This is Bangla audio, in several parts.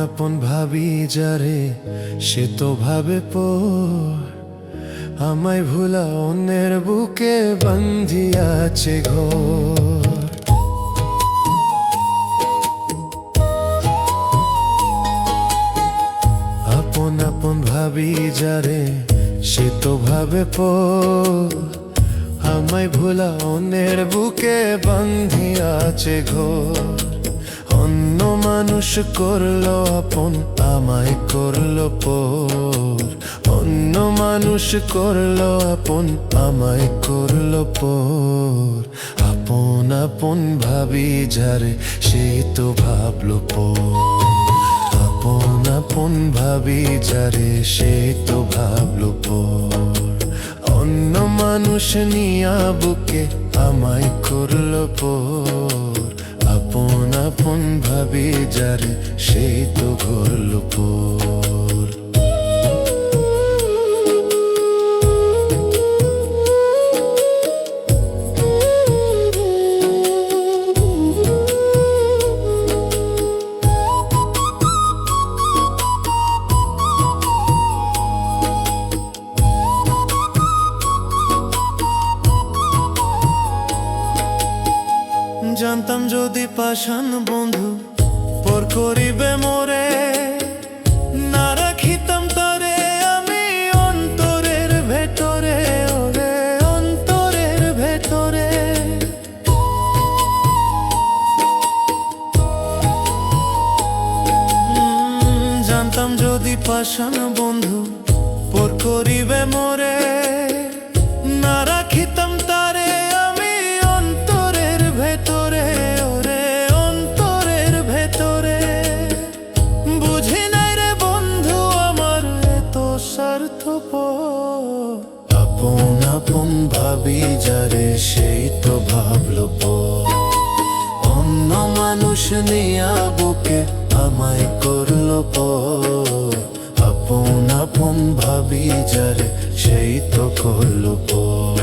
আপন ভাবি যারে সে তো ভাবে পর আমায় ভুলা অন্যের বুকে বান্ধিয়াছে ঘর। আপন আপন ভাবি যারে সে তো ভাবে পর আমায় ভুলা অন্যের বুকে বান্ধিয়াছে ঘর। অন্য মানুষ করলো আপন আমায় করলো পর, অন্য মানুষ করলো আপন আমায় করলো পর। আপন আপন ভাবি যারে সেই তো ভাবলো পর, আপন আপন ভাবি যারে সেই তো ভাবলো পর। অন্য মানুষ নিয়া বুকে আমায় করলো পর, আপন আপন ভাবি যারে সেই তো ঘরলো পর। জানতাম যদি পাষাণ বন্ধু পর করিবে মোরে, না রাখিতাম তারে আমি অন্তরের ভেতরে, ওরে অন্তরের ভেতরে। জানতাম যদি পাষাণ বন্ধু পর করিবে মোরে, না রাখিতাম তারে আমি অন্তরের ভেতরে, ওরে অন্তরের ভেতরে। বুঝি নাই রে বন্ধু আমার এত স্বার্থপর। আপন আপন ভাবি যারে সেই তো ভাবলো পর, অন্য মানুষ নিয়া বুকে আমায় করলো পর। আপন আপন ভাবি যারে সেই তো করলো পর।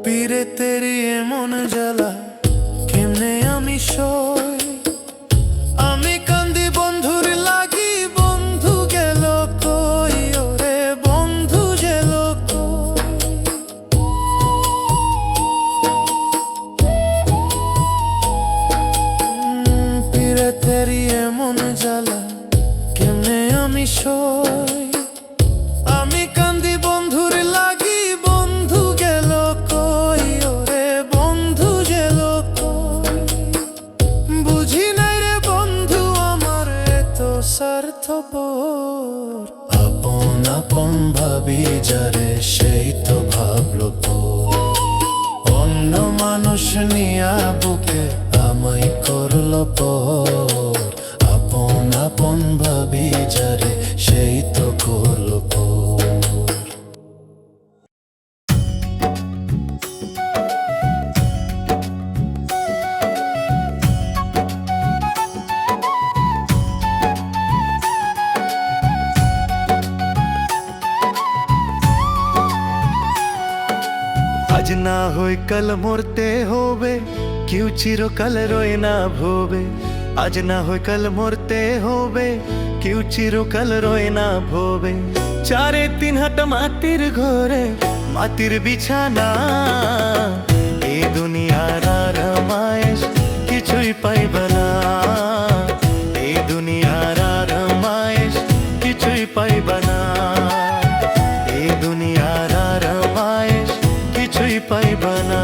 পীরে তেরি এমন জ্বালা কেমনে আমি সই, আমি কান্দি বন্ধুর লাগি বন্ধু গেল কই, ওরে বন্ধু গেল কই। পীরে তেরি এমন জ্বালা কেমনে আমি সই, আমি কান্দি বন্ধুর লাগি বন্ধু গেল কই, ওরে বন্ধু গেল কই। বুঝি নাই রে বন্ধু আমার এত স্বার্থপর। আপন আপন ভাবি যারে সেই তো ভাবলো পর, অন্য মানুষ নিয়া বুকে আমায় করলো পর। আপন আপন ভাবি যারে সেই তো করলো পর। আজ না হই কাল মরতে হবে, কেউ চিরকাল রয়ে না ভোবে। আজ না হই কাল মরতে হবে, কেউ চিরকাল রয়ে না ভোবে। চারে তিন হাত মাটির ঘরে মাটির বিছানা, এই দুনিয়ার আর মায়েশ কিছুই পাইবে না, এই দুনিয়ার আর মায়েশ কিছুই পাইবে না, এই দুনিয়ার আর মায়েশ কিছুই পাইবে না।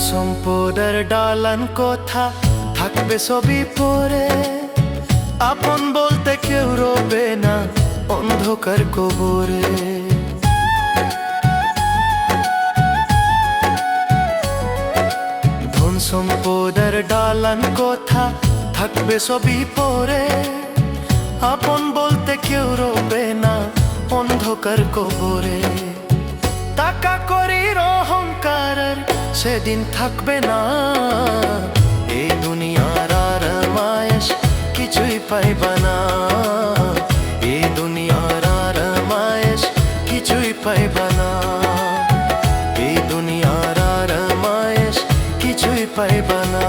সম্পদের ডালান কথা থাকবে সবই পরে, আপন বলতে কেউ রবে না অন্ধকার কবরে। ধন সম্পদের ডালান কথা থাকবে সবই পরে, আপন বলতে কেউ রবে না অন্ধকার কবরে। টাকা করির অহংকার সেদিন থাকবে না, এই দুনিয়ার আর মায়েশ কিছুই পাইবা না, এই দুনিয়ার আর মায়েশ কিছুই পাইবা না, এই দুনিয়ার আর মায়েশ কিছুই পাইবা না।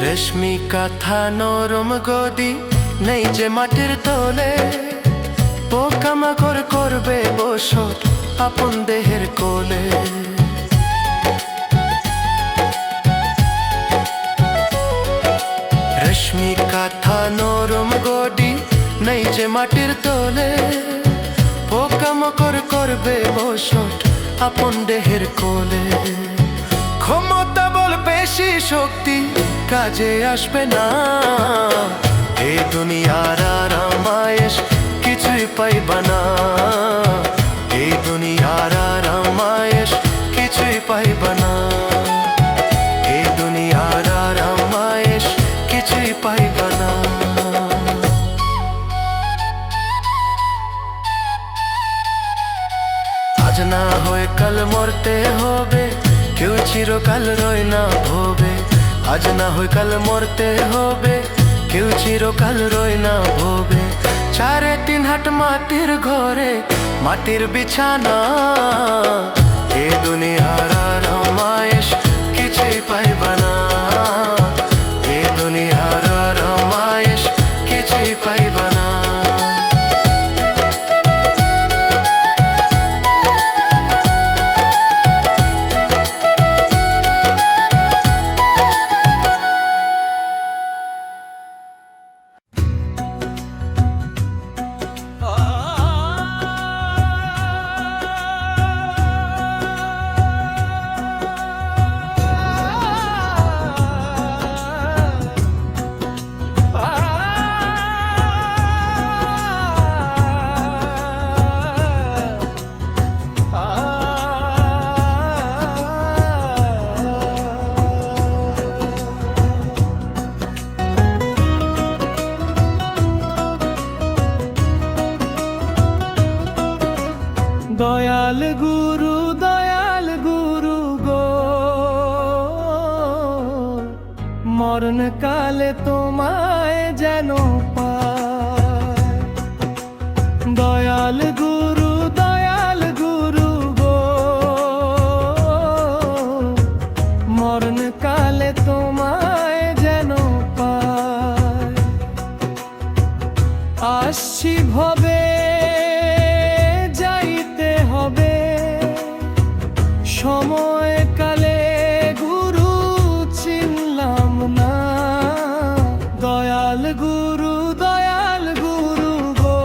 রেশমি কাঁথা নরম গদি নেই যে মাটির তলে, পোকামাকড় করবে বসত আপন দেহের কোলে। রেশমি কাঁথা নরম গদি নেই যে মাটির তলে, পোকামাকড় করবে বসত আপন দেহের কোলে। ক্ষমতা বল বেশি শক্তি কাজে আসবে না, এই দুনিয়ার আর মায়েশ কিছুই পাইবা না, এই দুনিয়ার আর মায়েশ কিছুই পাইবা না, এই দুনিয়ার আর মায়েশ কিছুই পাইবা না। আজ না হয়ে কাল মরতে হবে, কেউ চিরকাল রয় না ভোবে। আজ না হয় কাল মরতে হবে, কেউ চিরকাল রয় না ভোবে। 4-3 হাট মাটির ঘরে মাটির বিছানা, এ দুনিয়ার আর মায়েশ কিছুই পাইবা না, এ দুনিয়ার আর মায়েশ কিছুই পাইবা না। দয়াল গুরু গো, মরণ কালে তোমায় যেন পায়। দয়াল গুরু গো, মরণ কালে তোমায় যেন পায়। আসছি ভবে যাইতে হবে, সময় কালে গুরু চিনলাম না। দয়াল গুরু গো,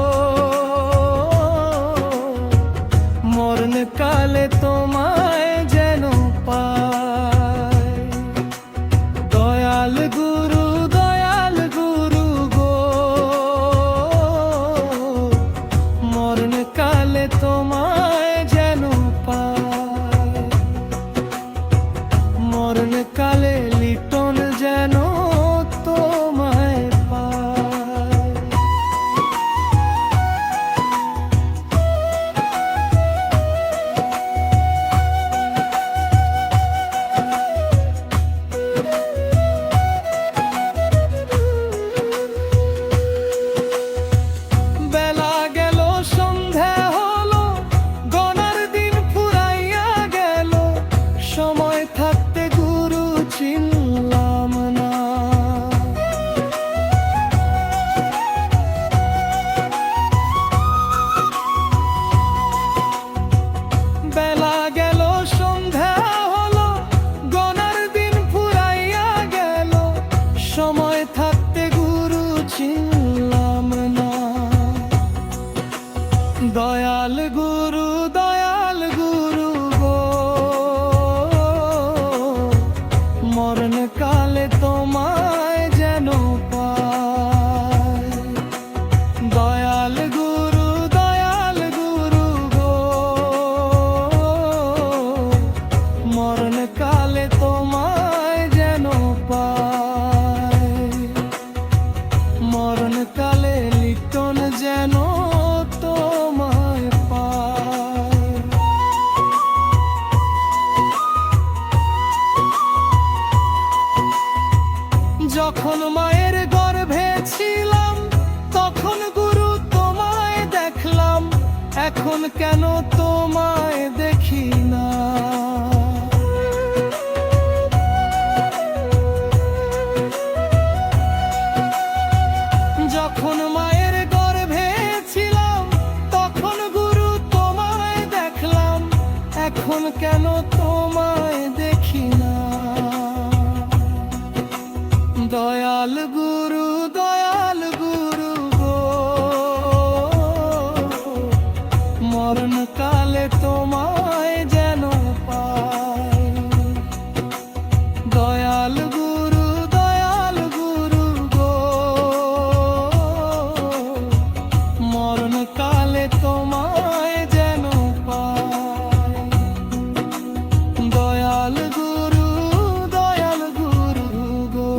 মরণ কালে তোমায় যেন পায়। দয়াল গুরু গো, মরণ কালে তোমায় যেন পায়। মরণ কালে লিটন যেন তোমায় পায়। বেলা গেল সন্ধে হলো, দয়াল গুরু গো, মরণ কালে তোমায় যেন পাই। দয়াল গুরু গো, মরণ কালে তোমায় যেন পাই। মরণ কালে লিটন যেন তোমায় পাই। যখন মায়ের গর্ভে ছিলাম তখন গুরু তোমায় দেখলাম, এখন কেন তোমায় দেখি না। যখন মায়ের গর্ভে ছিলাম তখন গুরু তোমায় দেখলাম, এখন কেন তোমায় দেখি না। দয়াল গুরু গো, মরণ কালে তোমায় যেন পাই। দয়াল গুরু গো, মরণ কালে তোমায় যেন পাই। দয়াল গুরু গো,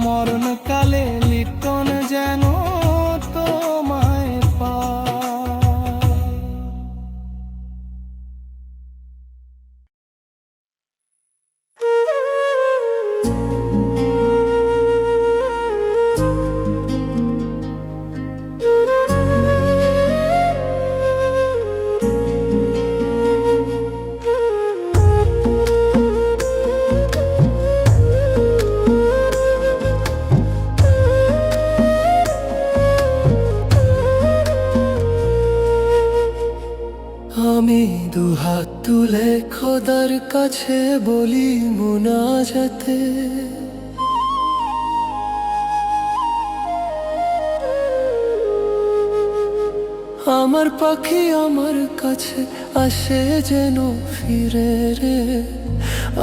মরণ কালে লিটন যেন তোমায় পাই। আমি দুহাত তুলে খোদার কাছে বলি মুনাজাতে, আমার পাখি আমার কাছে আসে যেন ফিরে রে।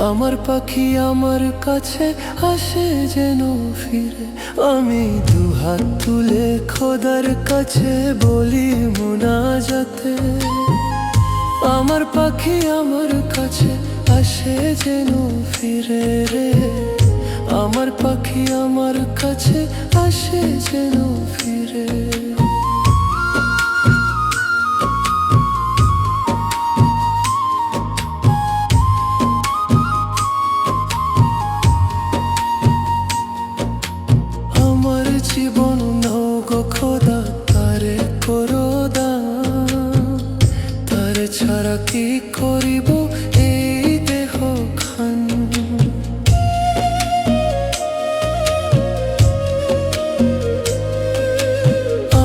আমার পাখি আমার কাছে আসে যেন ফিরে। আমি দুহাত তুলে খোদার কাছে বলি মুনাজাতে, আমার পাখি আমার কাছে আসে যেন ফিরে রে। আমার পাখি আমার কাছে আসে যেন ফিরে। আমার জীবন নাও গো খোদা, তারে করো দান। তারে ছাড়া কি করিব এই দেহ খান।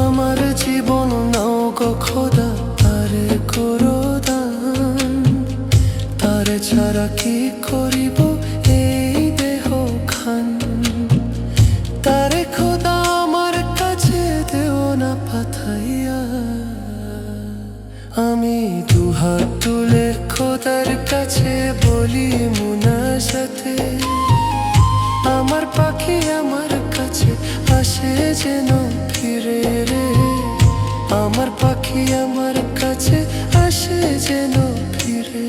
আমার জীবন নাও গো খোদা, তারে করো দান। তারে ছাড়া কি করিব এই দেহ খান। তারে খোদা আমার কাছে দেও না পাঠাইয়া। আমি দুহাত তুলে খোদার কাছে বলি মুনাজাতে, আমার পাখি আমার কাছে আসে যেন ফিরে রে। আমার পাখি আমার কাছে আসে যেন ফিরে।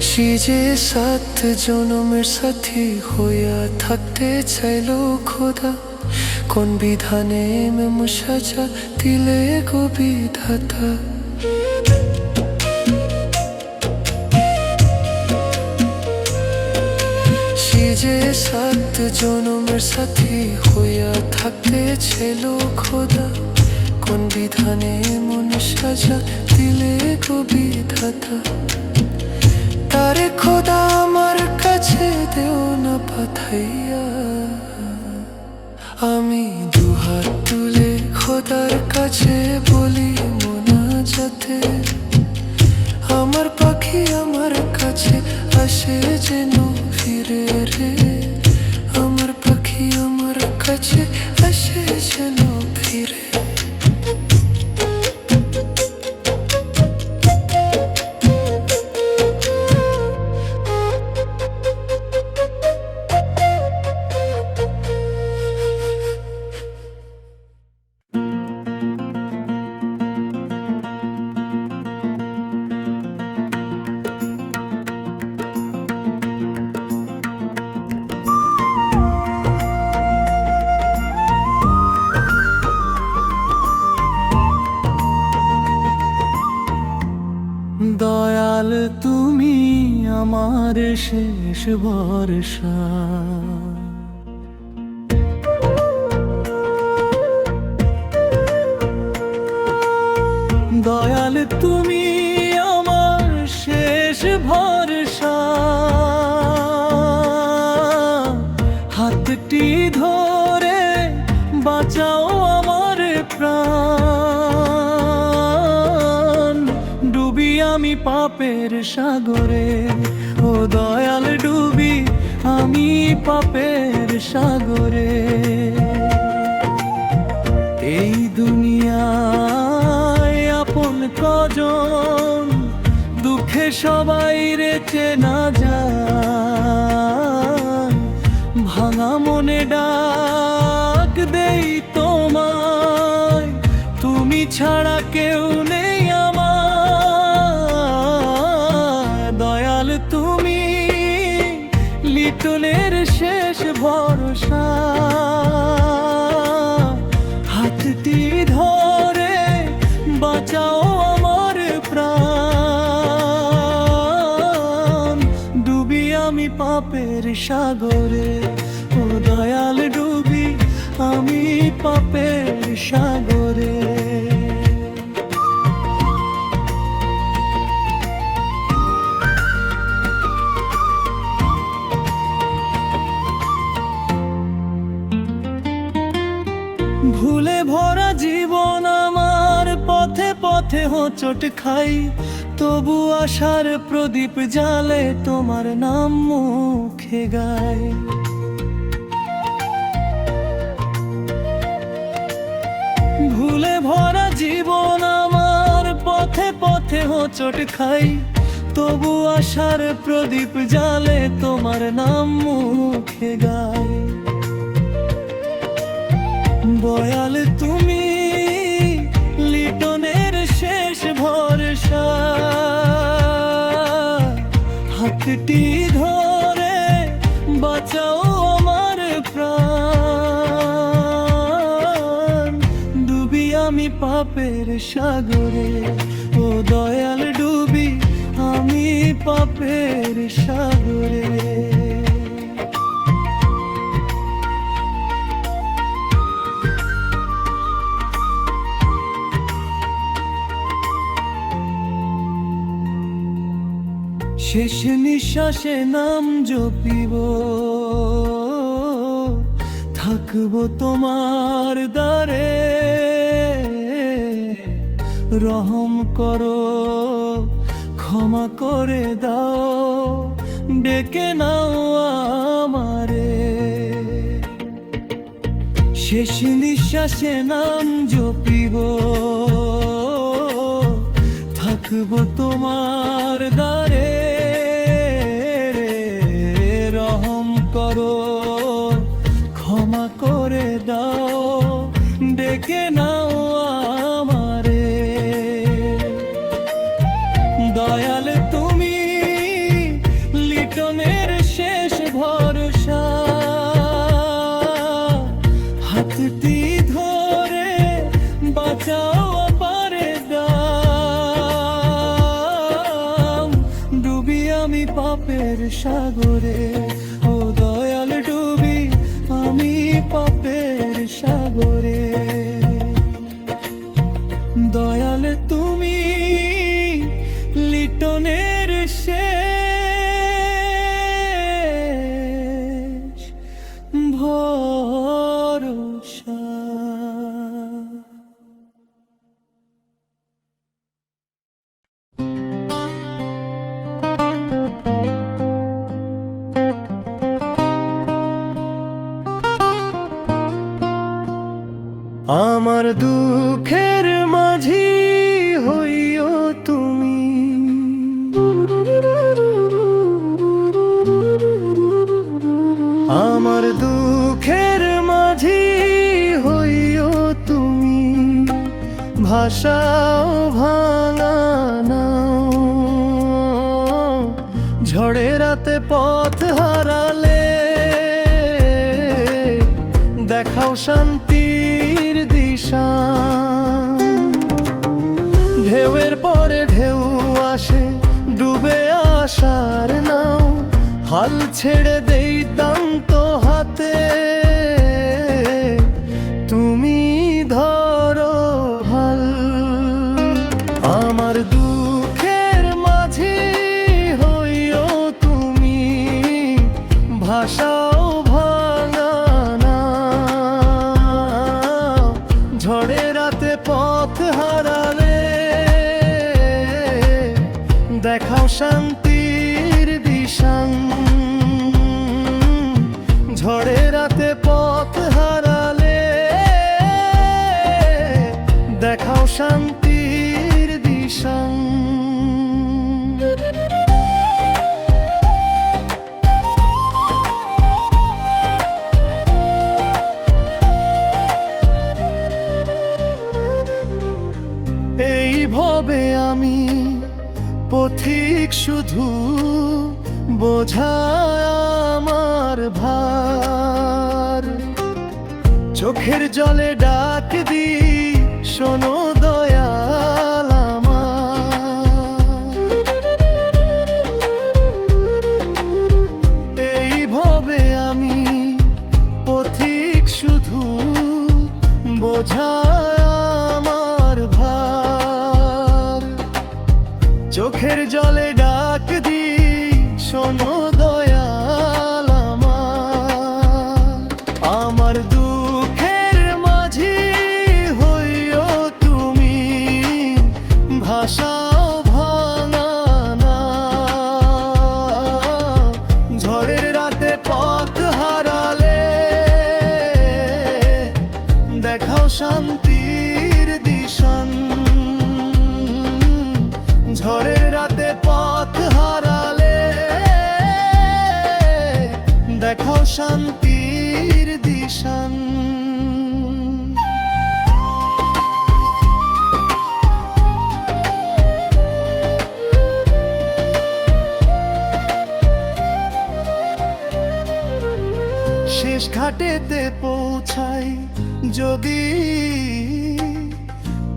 সে যে 7 জনমের সাথী হইয়া থাকতে চাইলো খোদা, কোন বিধানে মেম সাজা দিলে গো বিধাতা। সে যে 7 জনমের সাথী হইয়া থাকতে চাইলো খোদা, কোন বিধানে মন সাজা দিলে গো বিধাতা। তারে খোদা আমার কাছে দেও না পাঠাইয়া। আমি দুহাত তুলে খোদার কাছে বলি মোনাজাতে, আমার পাখি আমার কাছে আসে যেন ফিরে রে, আমার পাখি আমার কাছে আসে যেন ফিরে। দয়াল তুমি আমার শেষ ভরসা, দয়াল তুমি আমার শেষ ভরসা। হাতটি ধরে বাঁচাও আমার প্রাণ, ডুবি আমি পাপের সাগরে, ও দয়াল ডুবি আমি পাপের সাগরে। এই দুনিয়ায় আপন কজন, দুঃখে সবাই রে চেনা যায়, ভাঙা মনে ডাক দেই তোমায়, তুমি ছাড়া কেউ নেই আমার। দয়াল তুমি লিটনের শেষ ভরসা, হাতটি ধরে বাঁচাও আমার প্রাণ, ডুবি আমি পাপের সাগরে, ও দয়াল ডুবি আমি পাপের সাগরে। ভুলে ভরা জীবন আমার, পথে পথে হোঁচট খাই, তবু আশার প্রদীপ জালে তোমার নাম মুখে গাই। ভুলে ভরা জীবন আমার, পথে পথে হোঁচট খাই, তবু আশার প্রদীপ জালে তোমার নাম মুখে গাই। দয়াল তুমি লিটনের শেষ ভরসা, হাতটি ধরে বাঁচাও আমার প্রাণ, ডুবি আমি পাপের সাগরে, ও দয়াল ডুবি আমি পাপের সাগরে। শেষ নিঃশ্বাসে নাম জপিব, থাকবো তোমার দ্বারে, রহম করো ক্ষমা করে দাও, ডেকে নাও আমারে। শেষ নিঃশ্বাসে নাম জপিব, থাকবো তোমার দ্বারে, রহম করো ক্ষমা করে দাও, ডেকে নাও আমারে। দয়াল তুমি লিটনের শেষ ভরসা, হাতটি ধরে বাঁচাও পারে দাও, ডুবি আমি পাপের সাগরে, ও দয়াল ডুবি আমি পাপের সাগরে। দয়াল তুমি লিটনের শেষ আমার দুঃখের মাঝি হইও তুমি, আমার দুঃখের মাঝি হইও তুমি, ভাষাও ভাঙা নাও। ঝড়ে রাতে পথ হারালে দেখাও শান্তির দিশা। ঢেউয়ের পরে ঢেউ আসে ডুবে আসার নাও, হাল ছেড়ে দিতাম তো হাতে, তুমি ধরো হাল। আমার দুঃখের মাঝে হইও তুমি, ভাষাও ভাঙা নাও। ঝড়ে রাতে পথ হারালে দেখাও শান্তির দিশা। ঝড়ে রাতে পথ হারালে দেখাও শান্তির দিশা। এই ভবে আমি পথিক শুধু, বোঝা আমার ভার। চোখের জলে ডাক দি শোনো দয়াল আমার। এই ভবে আমি পথিক শুধু, বোঝা আমার ভার। চোখের জলে ডাক দি শোনো দয়াল আমার। আমার দুঃখের মাঝি হইও তুমি, ভাষাও ভাঙা নাও। ঝড়ের রাতে পথ হারালে দেখাও শান্তির দিশা। ঝড়ের রাতে পথ হারালে দেখাও শান্তির দিশা। শেষ ঘাটেতে পৌঁছাই যদি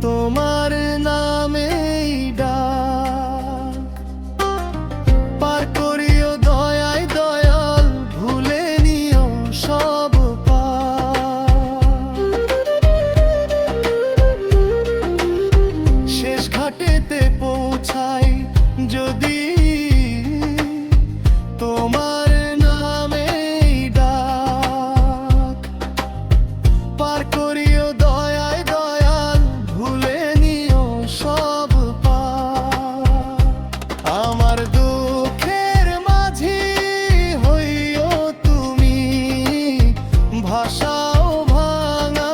তোমার নামেই ডাক, পার করিও দয়ায় দয়াল, ভুলে নিও সব পাপ। শেষ ঘাটেতে পৌঁছাই যদি তোমার নামেই ডাক, পার করিও দয়ায় দয়াল, ভুলে নিও সব পাপ। আমার দুঃখের মাঝি হইও তুমি, ভাষাও ভাঙা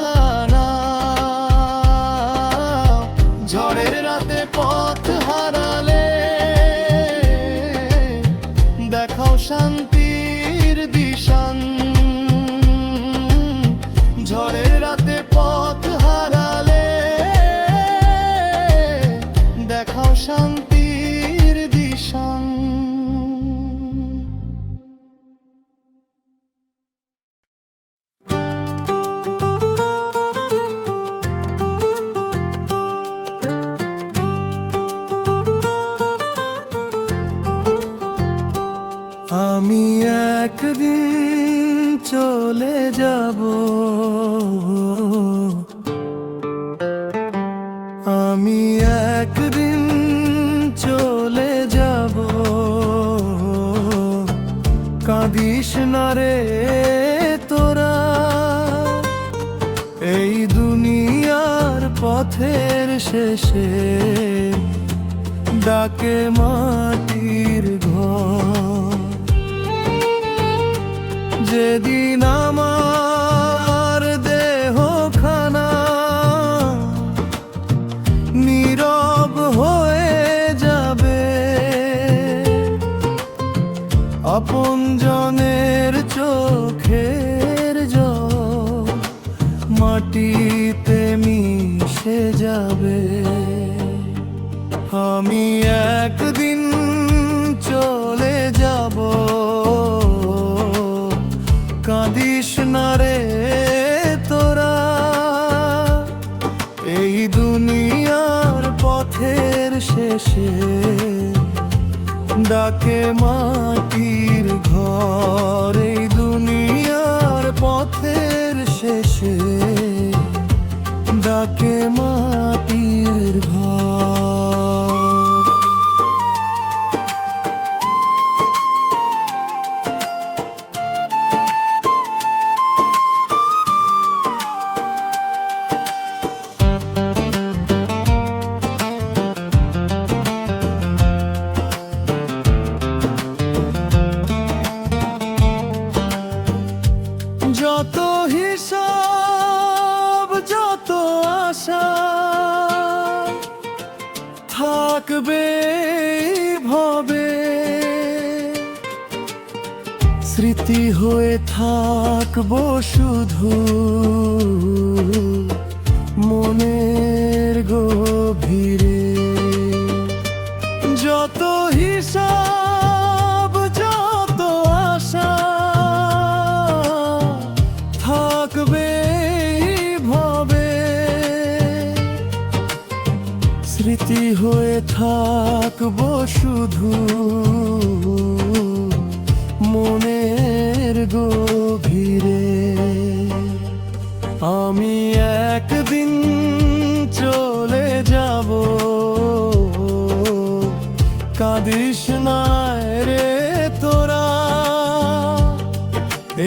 নাও। ঝড়ের রাতে পথ হারালে দেখাও শান্তির দিশা। ঝড়ের রাতে পথ হারালে দেখাও শান্তির দিশা। আমি একদিন চলে যাব, আমি একদিন চলে যাব। কাঁদিস না রে তোরা, এই দুনিয়ার পথের শেষে ডাকে মাটির ঘর। যেদিন আমার দেহ খানা আপনজনের চোখের জল মাটিতে মিশে যাবে। আমি একদিন চলে যাব, কাঁদিস না রে তোরা। এই দুনিয়ার পথের শেষে ডাকে মাটির ঘর। এই দুনিয়ার পথের শেষে ডাকে মাটির ঘর। যত হিসাব যত আশা থাকবে ভবে, স্মৃতি হয়ে থাকবো শুধু মনের গভীরে। যত হিসাব যত আশা থাকবে ভবে, স্মৃতি হয়ে থাকবো শুধু মনের গভীরে। আমি একদিন চলে যাব, কাঁদিস না রে তোরা।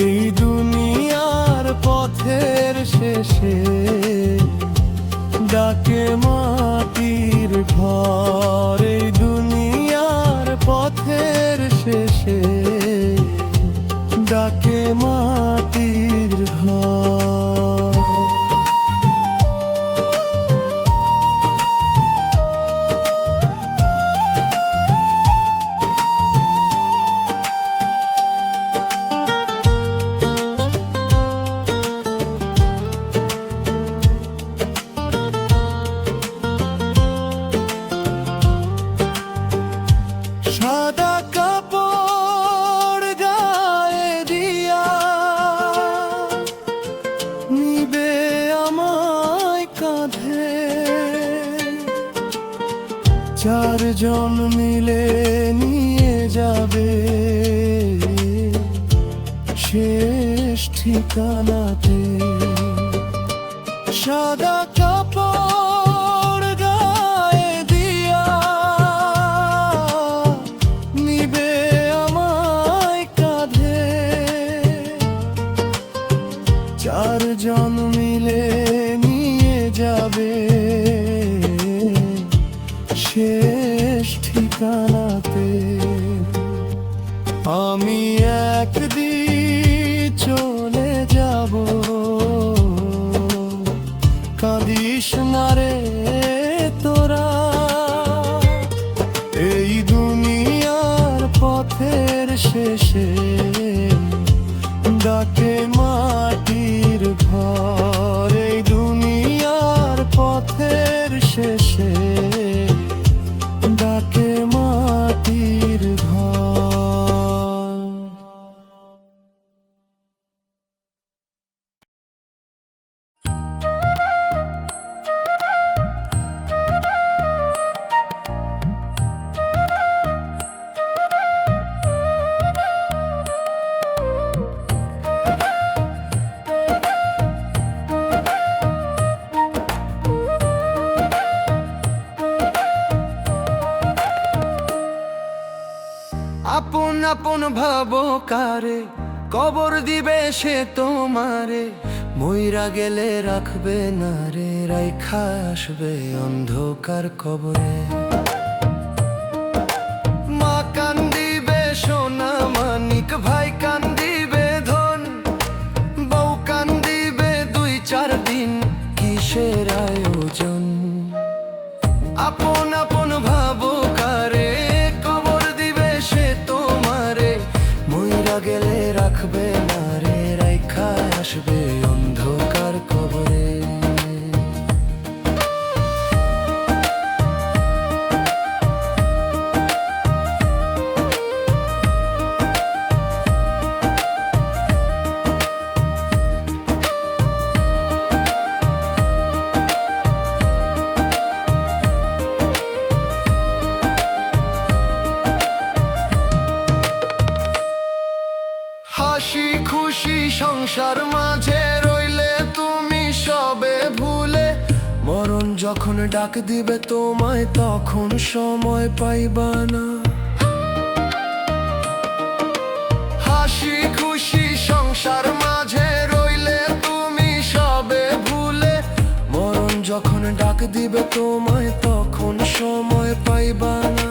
এই দুনিয়ার পথের শেষে ডাকে মাটির ঘর। এই দুনিয়ার পথের শেষে ডাকে মাটির ঘর। সাদা কাপড় গায়ে দিয়া নিবে আমায় কাঁধে, চারজন মিলে নিয়ে যাবে শেষ ঠিকানাতে। সাদা কাপড় গায়ে দিয়া নিবে আমায় কাঁধে, চারজন মিলে নিয়ে যাবে শেষ ঠিকানাতে। আমি একদিন চলে যাব, কাঁদিস না রে তোরা। এই দুনিয়ার পথের শেষে ডাকে মাটির ঘর। এই দুনিয়ার পথের শেষে ডাকে মাটির ঘর। আপন আপন ভাবো কারে কবর দিবে সে তোমারে, মইরা গেলে রাখবে না রে, রাইখা আসবে অন্ধকার কবরে। মা কান্দিবে সোনা মানিক, ভাই কান্দিবে ধন, বউ কান্দিবে 2-4 দিন, কিসের আয়োজন। আপন আপন ভাবো কারে কবর দিবে সে তোমারে, মইরা গেলে রাখবে না রে, রাইখা আসবে অন্ধকার কবরে। হাসি খুশি সংসার মাঝে রইলে তুমি সবে ভুলে, মরণ যখন ডাক দিবে তোমায় তখন সময় পাইবা না। হাসি খুশি সংসার মাঝে রইলে তুমি সবে ভুলে, মরণ যখন ডাক দিবে তোমায় তখন সময় পাইবা না।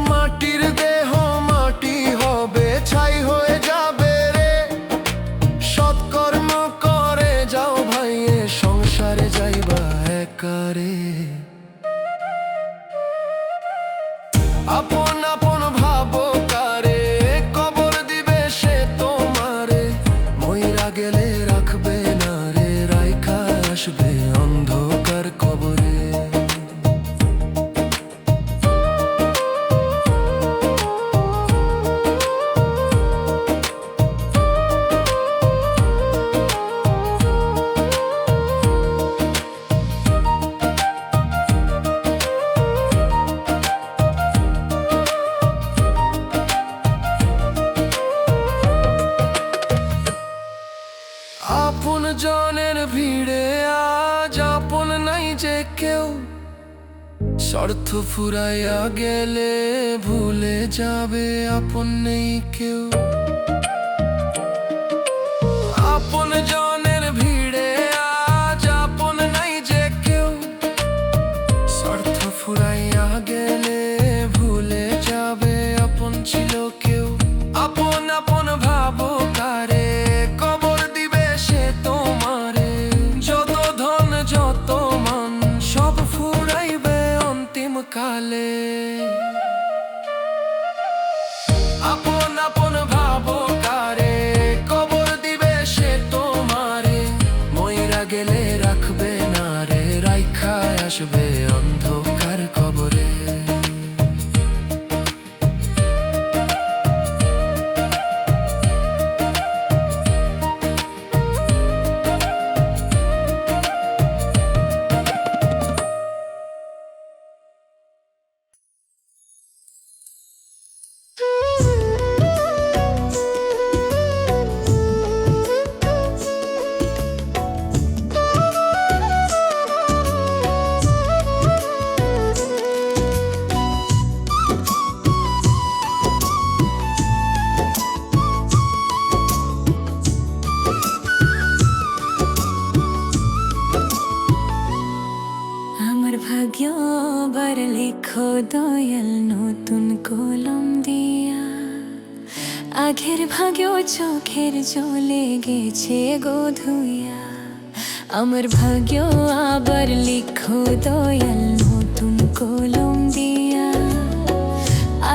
মাটির দেহ মাটি হবে, ছাই হয়ে যাবে রে, সৎকর্ম করে যাও ভাইয়ে, সংসারে যাইবা একারে। আপন আপন ভাবো কারে, কবর দিবে সে তোমারে, মইরা গেলে রাখবে না রে, রাইখা আসবে অন্ধকার কবরে। আপন জনের ভিড়ে আজ আপন নাই যে কেউ, স্বার্থ ফুরাইয়া গেলে ভুলে যাবে আপন নেই কেউ। আপন জনের ভিড়ে আজ আপন নাই যে কেউ, স্বার্থ ফুরাইয়া গেলে ভুলে যাবে আপন ছিল কেউ। আপন আপন ভাবো কারে, কবর দিবে সে তোমারে, যত ধন যত মান সব ফুরাইবে অন্তিম কালে। আপন আপন ভাবো কারে, কবর দিবে সে তোমারে, মইরা গেলে রাখবে না রে, রাইখা আসবে অন্ধকার কবরে। আমার ভাগ্য বার লেখো দয়াল নতুন কলম দিয়া, আগের ভাগ্য চোখের জলে গেছে গো ধুইয়া। আমার ভাগ্য আবার লিখো দয়াল নতুন কলম দিয়া,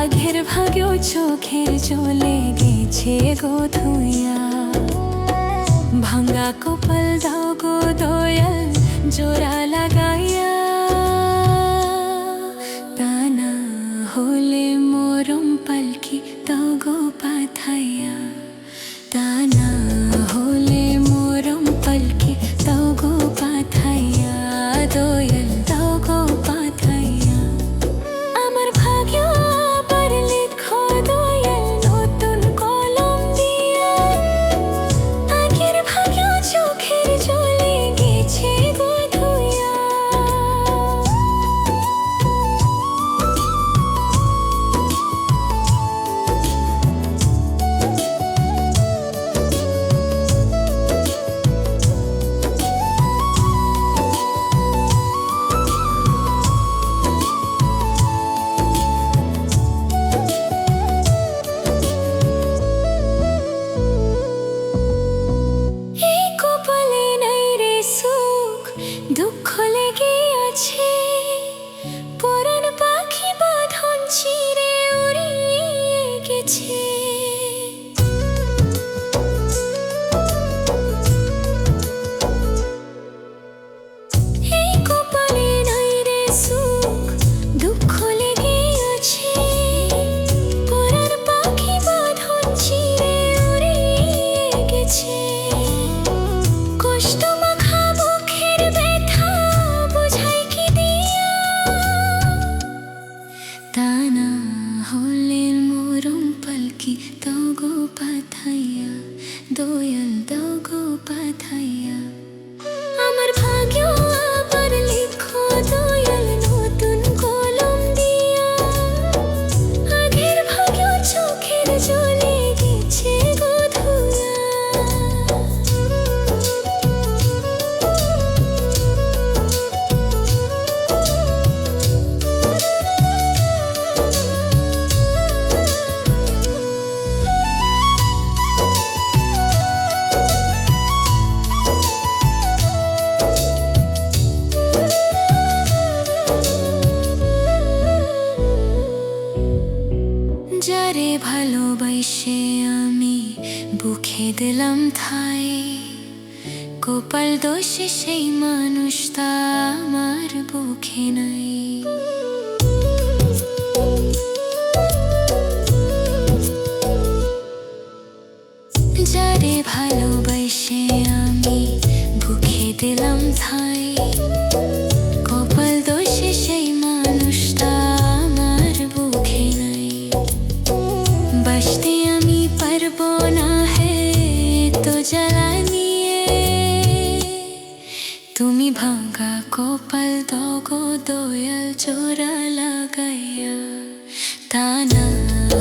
আগের ভাগ্য চোখের জলে গেছে গো ধুইয়া। ভাঙ্গা কপাল দাও গো দয়াল জোড়া লাগাইয়া, তা না হলে মরম পালকি দাও গো পাথাইয়া, তা না হলে মরম পালকি দাও গো পাথাইয়া, দয়াল দাও গো পাথাইয়া। আমার ভাগ্য আবার লিখো দয়াল নতুন কলম দিয়া, আগের ভাগ্য চোখের জলে গেছে গো ধুইয়া। দয়াল দাও গো পাঠাইয়া। আমার ভাগ্য আবার লিখো দয়াল নতুন কলম দিয়া। আগের ভাগ্য চোখের জলে গেছে গো ধুয়া। যারে ভালোবাসে আমি বুকে দিলাম ঠাই, কপাল দোষে সেই মানুষটা আমার বুকে নাই। যারে ভালোবাসে আমি বুকে দিলাম ঠাই, কপাল দোষে সেই মানুষটা আমার বুকে নাই। বাসতে আমি পারবো না হে তো জ্বালা নিয়ে। তুমি ভাঙা কপাল দাও গো দয়াল জোড়া লাগাইয়া। তা না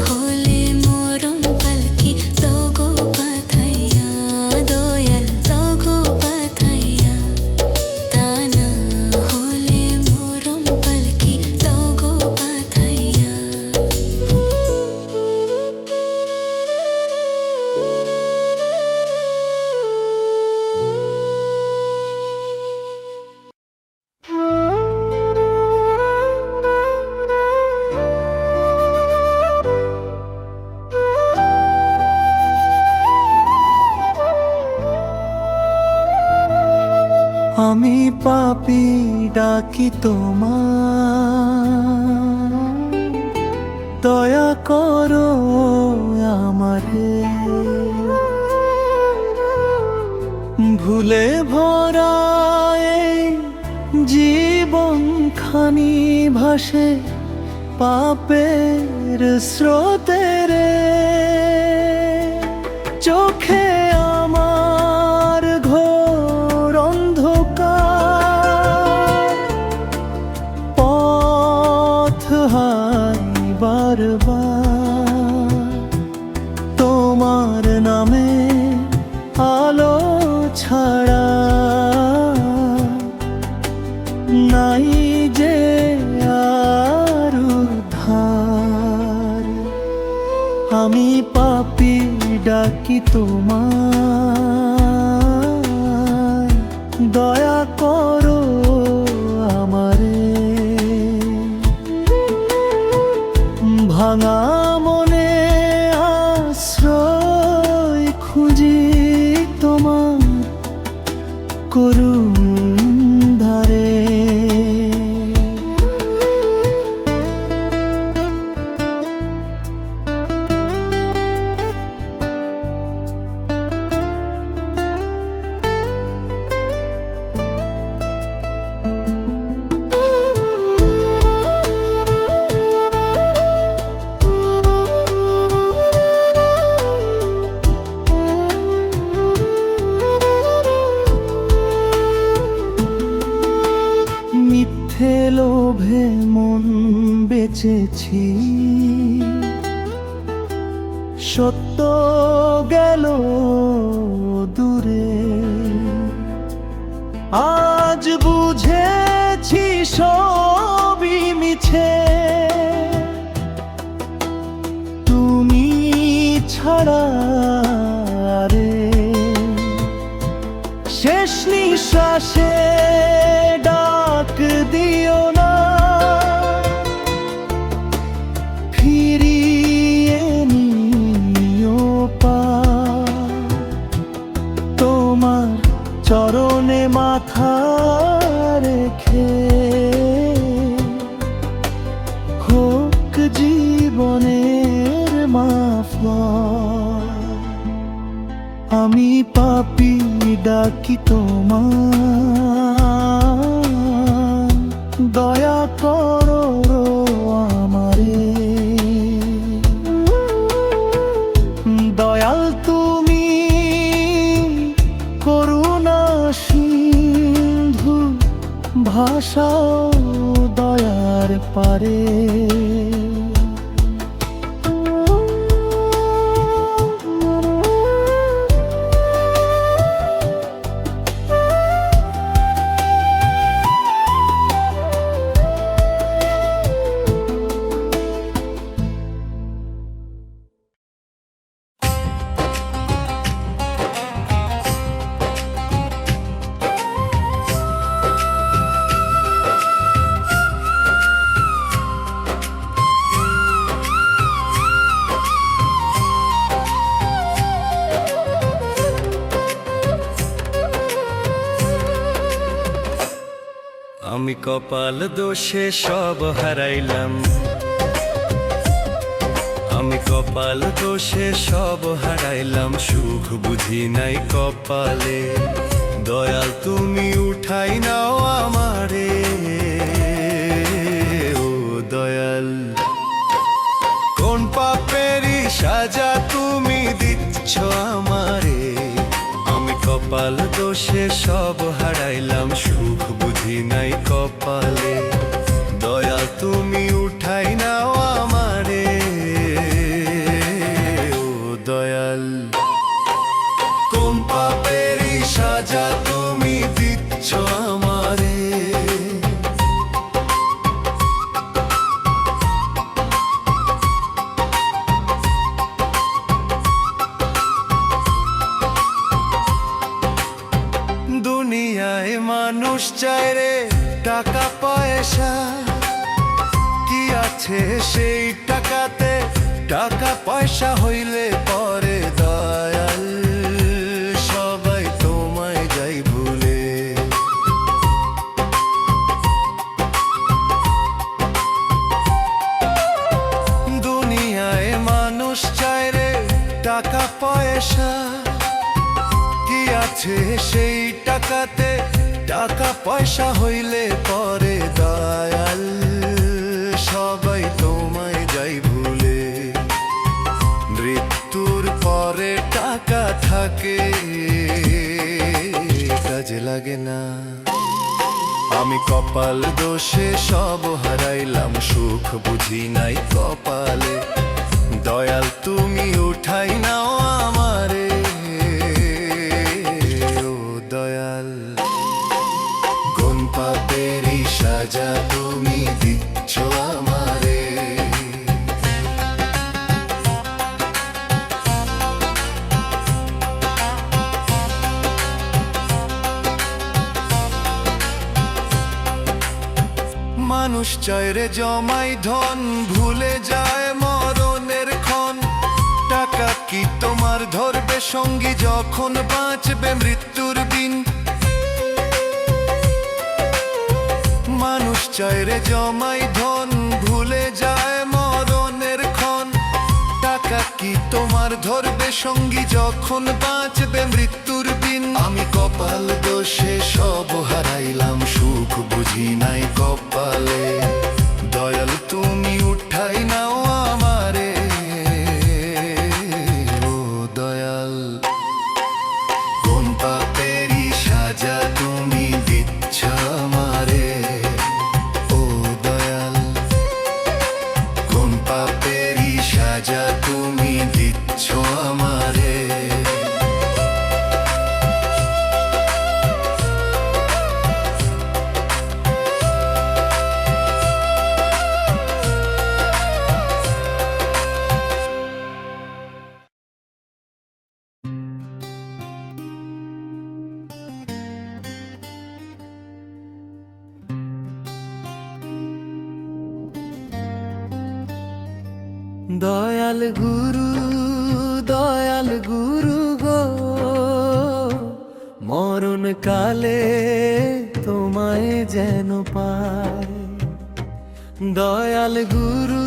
হলে মরম পালকি দাও গো পাঠাইয়া। দয়াল দাও গো পাঠাইয়া। তা না হলে মরম পালকি দাও গো পাঠাইয়া। আমি পাপী ডাকি তোমার, দয়া করো আমারে। ভুলে ভরা এই জীবন খানি ভাসে পাপের স্রোতে রে। চোখে আমার ঘোর অন্ধকার, পথ হাই বারবার। তোমার নামে আলো ছাড়া নাই যে আর উদ্ধার। আমি পাপী ডাকি তোমার, দয়া করো আমারে। ভাঙা মনে আশ্রয় খুঁজি তোমার করুণ ধারে। মিথ্যে লোভে মন বেচেছি, সত্য গেল দূরে। আজ বুঝেছি সবই মিছে, তুমি ছাড়া রে। শেষ নিঃশ্বাসে ডাক দিও না, ফিরিয়ে নিও পার। তোমার চরণে মাথা রেখে হোক জীবনের মাফ। আমি পাপী ডাকি তোমার, দয়া করো আমারে। দয়াল তুমি করুণা সিন্ধু ভাষাও দয়ার পারে। আমি কপাল দোষে সব হারাইলাম, আমি কপাল দোষে সব হারাইলাম, সুখ বুঝি নাই কপালে। দয়াল তুমি উঠাই নাও আমারে, ও দয়াল কোন পাপেরই সাজা তুমি দিচ্ছ আমারে। আমি কপাল দোষে সব হারাইলাম, সুখ বুঝি নাই কপালে। দয়াল তুমি উঠাই নাও আমারে, ও দয়াল কোন পাপেরই সাজা তুমি দিচ্ছ আমারে। দুনিয়ায় মানুষ চায় রে টাকা পয়সা, কি আছে সেই টাকাতে? টাকা পয়সা হইলে পরে দয়াল সবাই তোমায় যাই ভুলে। দুনিয়ায় মানুষ চায় রে টাকা পয়সা, কি আছে সেই টাকাতে? টাকা পয়সা হইলে পরে দয়াল সবাই তোমায় যাই ভুলে। মৃত্যুর পরে টাকা থাকে, কাজে লাগে না। আমি কপাল দোষে সব হারাইলাম, সুখ বুঝি নাই কপালে। দয়াল তুমি উঠাই নাও আমারে, ও দয়াল কোন পাপেরই সাজা তুমি দিচ্ছ আমারে। মানুষ চায় রে জমাই ধন, ভুলে যায় মরণের ক্ষণ। টাকা কি তোমার ধরবে সঙ্গী যখন বাঁচবে মৃত্যুর দিন? মানুষ চায় রে জমাই ধন, ভুলে যায় মরণের ক্ষণ। টাকা কি তোমার ধরবে সঙ্গী যখন বাঁচবে মৃত্যুর দিন? আমি কপাল দোষে সব হারাইলাম, সুখ বুঝি নাই কপালে। দয়াল তুমি উঠাই নাও আমারে, ও দয়াল কোন পাপেরই সাজা তুমি দিচ্ছ আমারে। ও দয়াল কোন পাপেরই সাজা তুমি দিচ্ছ আমারে। দয়াল গুরু গো, মরণ কালে তোমায় যেন পায়। দয়াল গুরু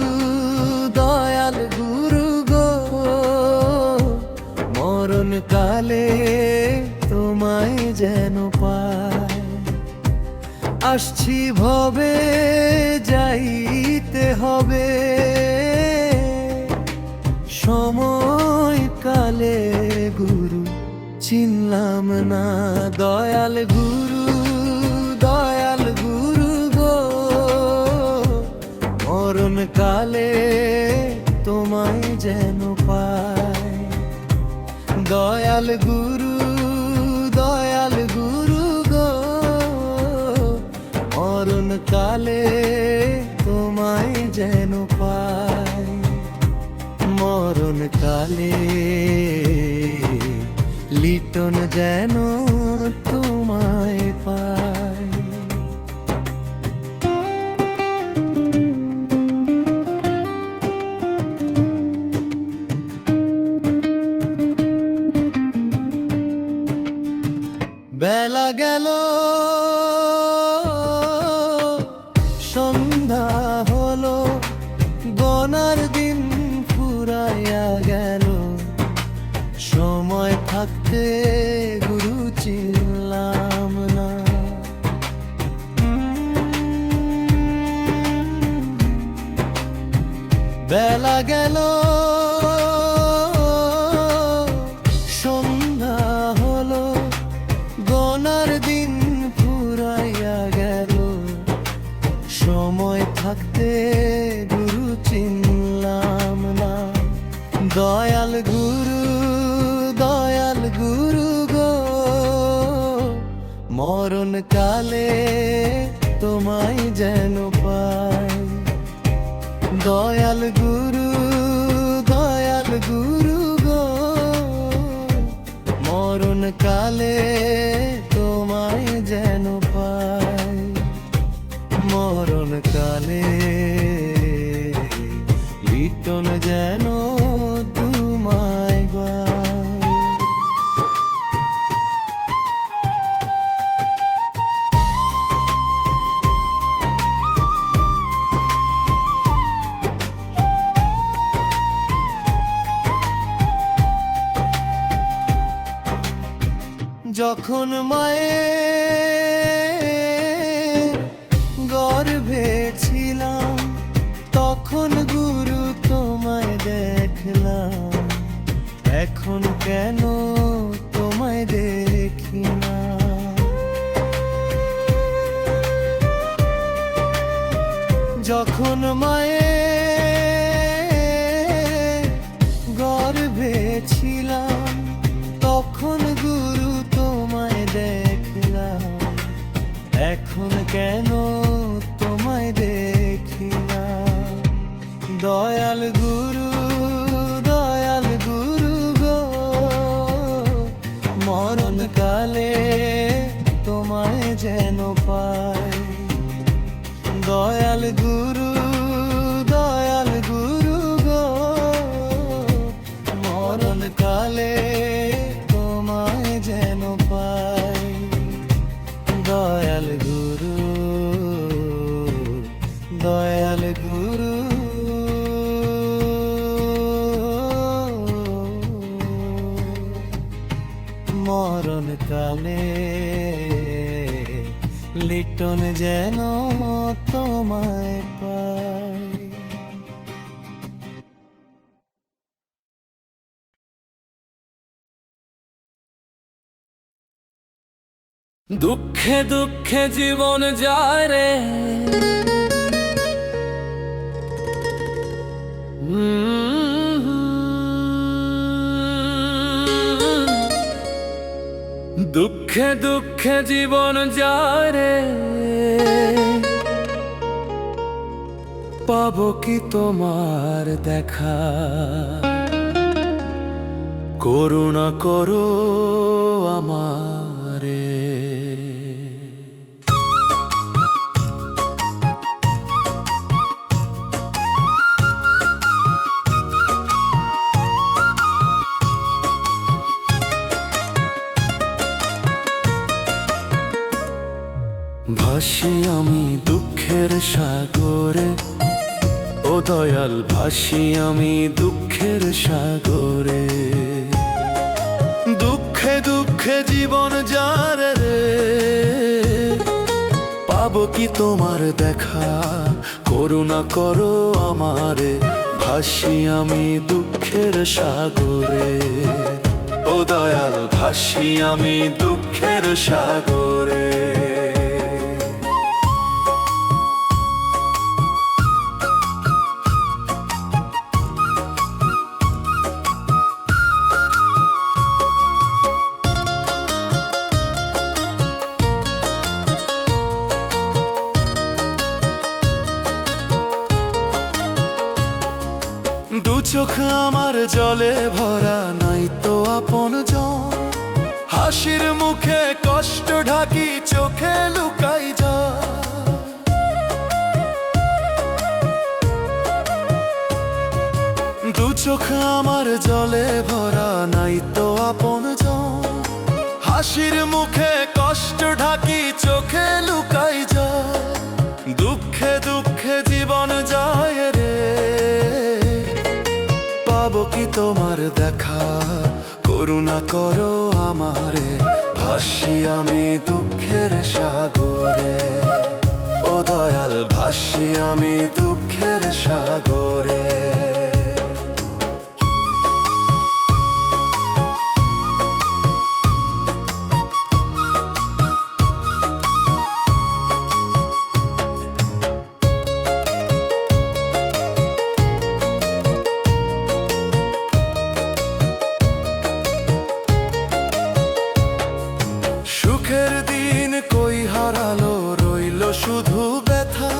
গো, মরণ কালে তোমায় যেন পায়। আসছি ভবে যাইতে হবে, সময় কালে গুরু চিনলাম না। দয়াল গুরু গো, মরণ কালে তোমায় যেন পাই। দয়াল গুরু গো, মরণ কালে তোমায় যেন পাই। মরণ কালে লিটন যেন তোমায় পাই। বেলা গেল, সন্ধ্যা হলো, গনার দিন ফুরাইয়া গেল। সময় থাকতে গুরু চিনলাম না। বেলা গেল, সন্ধ্যা হলো, গনার দিন ফুরাইয়া গেল। সময় থাকতে গুরু চিনলাম না। দয়াল গুরু গো, মরণ কালে তোমায় যেন পাই। দয়াল গুরু গো, মরণ কালে তোমায় যেন পাই। মরণ কালে লিটন যেন তোমায় পাই। যখন মায়ের গর্ভে ছিলাম, তখন গুরু তোমায় দেখলাম। এখন কেন তোমায় দেখি না? যখন মায়ের গর্ভে ছিলাম, তখন গুরু তোমায় দেখলাম। এখন কেন তোমায় দেখি না? দয়াল গুরু গো, মরণ কালে তোমায় যেন পাই। দয়াল গুরু গো, মরণ কালে তোমায় যেন পাই। দয়াল গুরু মরণ কালে লিটন যেন তোমায় পাই। দুঃখে দুঃখে জীবন যায় রে, দুঃখে দুঃখে জীবন যায় রে, পাবো কি তোমার দেখা? করুণা করো আমারে। ভাসি আমি দুঃখের সাগরে, ও দয়াল ভাসি আমি দুঃখের সাগরে। দুঃখে দুঃখে জীবন যারে রে, পাবো কি তোমার দেখা? করুণা করো আমারে। ভাসি আমি দুঃখের সাগরে, ও দয়াল ভাসি আমি দুঃখের সাগরে। দু চোখ আমার জলে ভরা, নাই তো আপন জন। হাসির মুখে কষ্ট ঢাকি, চোখে লুকাই যা। দু চোখ আমার জলে ভরা, নাই তো আপন জন। হাসির মুখে কষ্ট ঢাকি, চোখে লুকাই যা। দুঃখে দুঃখে জীবন যায় রে, পাবো কি তোমার দেখা, করুণা করো আমারে। ভাসি আমি দুঃখের সাগরে, ও দয়াল ভাসি আমি দুঃখের সাগরে। সুখের দিন কই হারালো, রইল শুধু ব্যথা।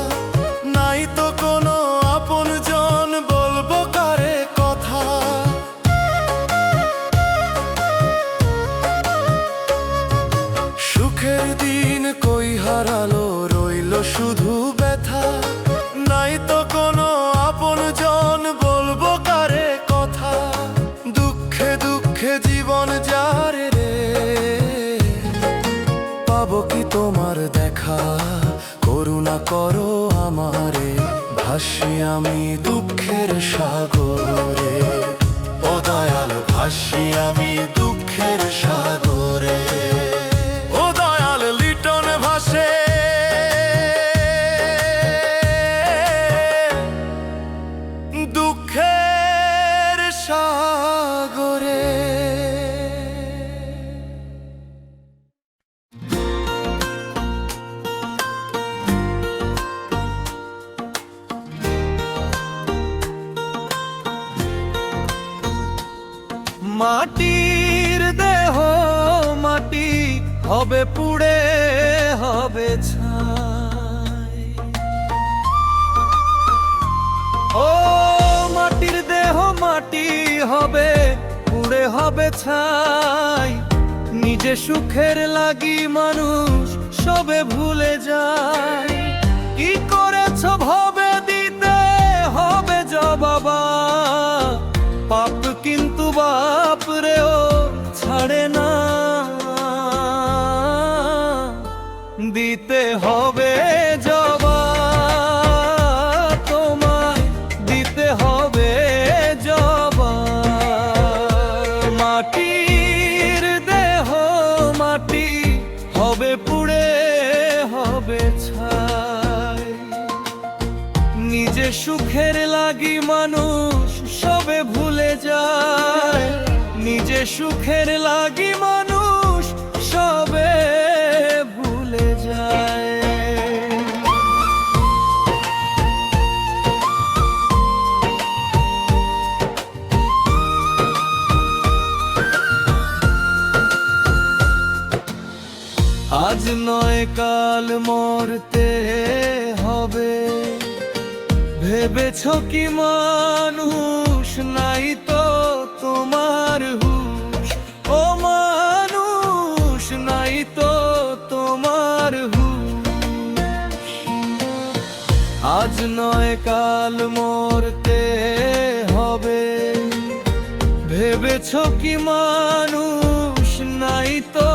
নাই তো কোনো আপন জন, বলবো কারে কথা। সুখের দিন কই হারালো, রইল শুধু ব্যথা। নাই তো কোনো আপন জন, বলবো কারে কথা। দুঃখে দুঃখে জীবন যারে রে, পাবো কি তোমার দেখা, করুণা করো আমারে। ভাসি আমি দুঃখের সাগরে, ও দয়াল ভাসি আমি দুঃখের সাগরে। ও দয়াল লিটন ভাসে, দুঃখের সাগরে। মাটির দেহ মাটি হবে পুড়ে, হবে ছাই। ও মাটির দেহ মাটি হবে পুড়ে, হবে ছাই। নিজে সুখের লাগি মানুষ সবে ভুলে যায়। কি করেছ ভবে দিতে হবে জবাবা, পাপ কিন্তু বাপ রেও ছাড়ে না। দিতে হবে জবাব, তোমায় দিতে হবে জবাব। মাটির দেহ মাটি হবে পুড়ে, হবে ছাই। নিজে সুখের লাগি মানুষ সবে ভুলে যায়। নিজে সুখের লাগি মানুষ সবে ভুলে যায়। আজ নয় কাল মরতে হবে, ভেবেছ কি মানুষ নাই তো তোমার হুঁশ। ও মানুষ নাই তো তোমার হুঁশ। আজ নয় কাল মরতে হবে, ভেবেছ কি মানুষ নাই তো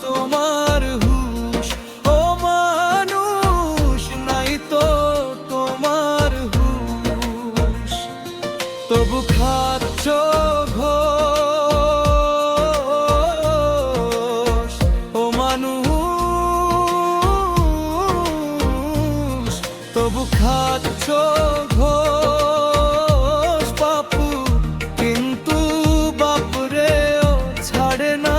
তোমার হুঁশ। ও মানুষ নাই তো তোমার হুঁশ। তবু খাচ্ছ ঘোষ, ও মানুষ তবু খাচ্ছ ঘোষ। পাপু কিন্তু বাপরেও ছাড়ে না।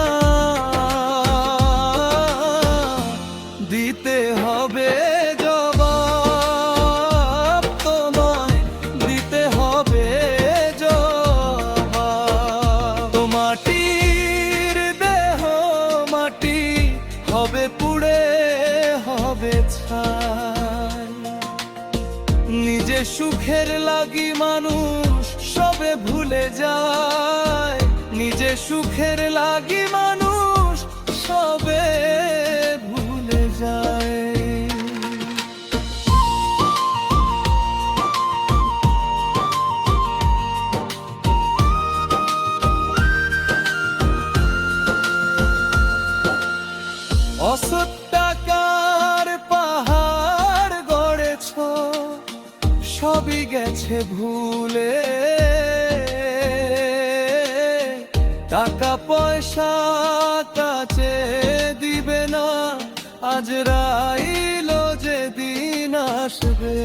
পুড়ে হবে ছাই। নিজে সুখের লাগি মানুষ সবে ভুলে যায়, নিজে সুখের লাগি মানুষ সবে ভুলে যায়। অসৎ টাকার পাহাড় গড়েছ, সবই গেছে ভুলে। টাকা পয়সা কাছে দিবে না, আজ রাইলো যেদিন আসবে।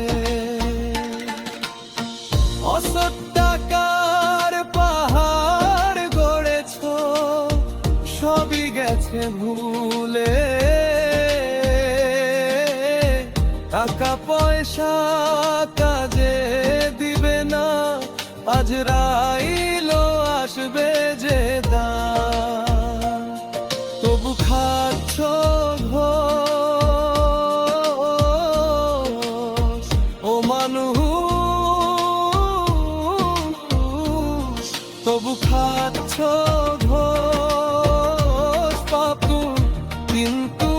অসৎ টাকার পাহাড় গড়েছ, সবই গেছে ভুলে। টাকা পয়সা কাজে দিবে না, আজ রাইলো আসবে যে দান। তবু খাচ্ছ ঘোষ ও মানুষ, তবু খাচ্ছ ঘোষ পাপু, কিন্তু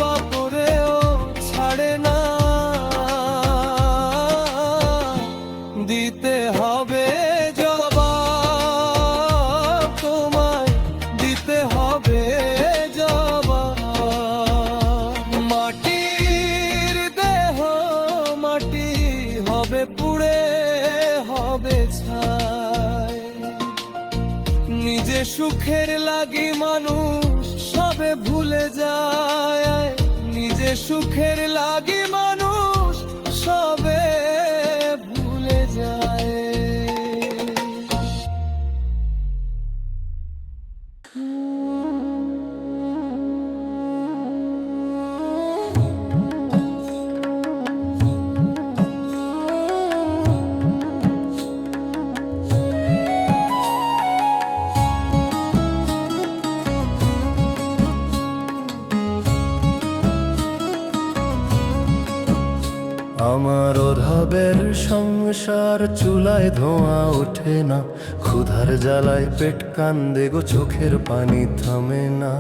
বাপরেও ছাড়ে না। দিতে হবে জবাব তোমায়, দিতে হবে জবাব। মাটির দেহ মাটি হবে পুড়ে হবে ছাই। নিজে সুখের লাগি মানুষ সবে ভুলে যায়, নিজে সুখের লাগি মানুষ সবে ভুলে যায়। আমার অভাবের সংসার চুলায় ধোঁয়া ওঠে না, ক্ষুধার জ্বালায় পেট কান্দে গো, চোখের পানি থামে না।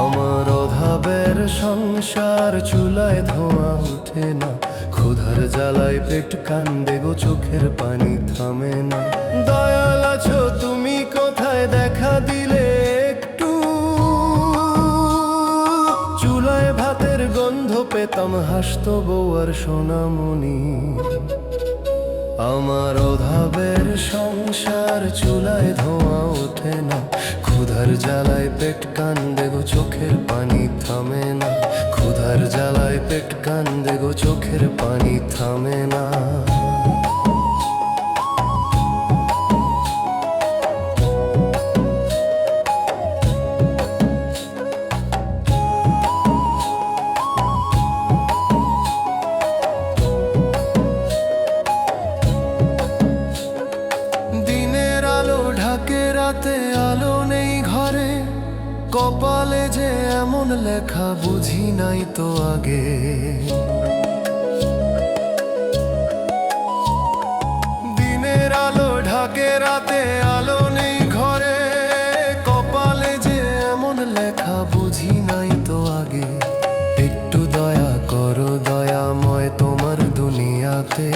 আমার অভাবের সংসার চুলায় ধোঁয়া ওঠে না, ক্ষুধার জ্বালায় পেট কান্দে গো, চোখের পানি থামে না। দয়াল আছো তুমি কোথায়, দেখা দিলে একটু। চুলায় ভাতের গন্ধ পেতাম, হাসতো বউ আর সোনামণি। আমার অভাবের সংসার চুলায় ধোঁয়া ওঠে না, ক্ষুধার জ্বালায় পেট কান্দে গো, চোখের পানি থামে না। ক্ষুধার জ্বালায় পেট কান্দে গো, চোখের পানি থামে না। রাতে আলো নেই ঘরে, কপালে যে এমন লেখা বুঝি নাই তো আগে। দিনের আলো ঢাকে রাতে আলো নেই ঘরে, কপালে যে এমন লেখা বুঝি নাই তো আগে। একটু দয়া করো দয়াময় তোমার দুনিয়াতে।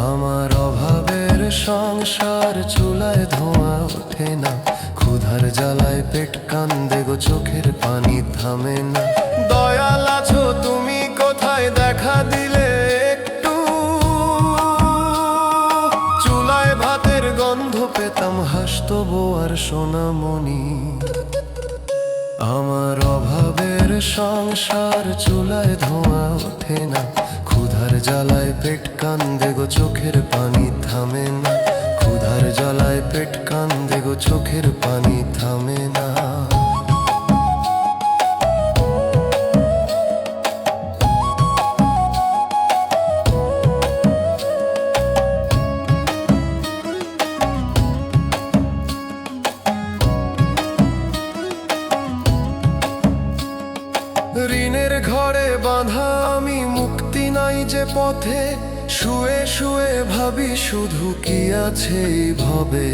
আমার অভাবের সংসার চুলায় ধোঁয়া ওঠে না, ক্ষুধার জ্বালায় পেট কান্দে গো, চোখের পানি থামে না। দয়াল আছো তুমি কোথায়, দেখা দিলে একটু। চুলায় ভাতের গন্ধ পেতাম, হাসতো বউ আর সোনামণি। আমার অভাবের সংসার চুলায় ধোঁয়া ওঠে না, ক্ষুধার জ্বালায় পেট কান্দে গো, চোখের পানি থামে না। ক্ষুধার জ্বালায় পেট কান্দে গো, চোখের পানি থামে না। যে পথে শুয়ে শুয়ে ভাবি শুধু কি আছে এই ভবে।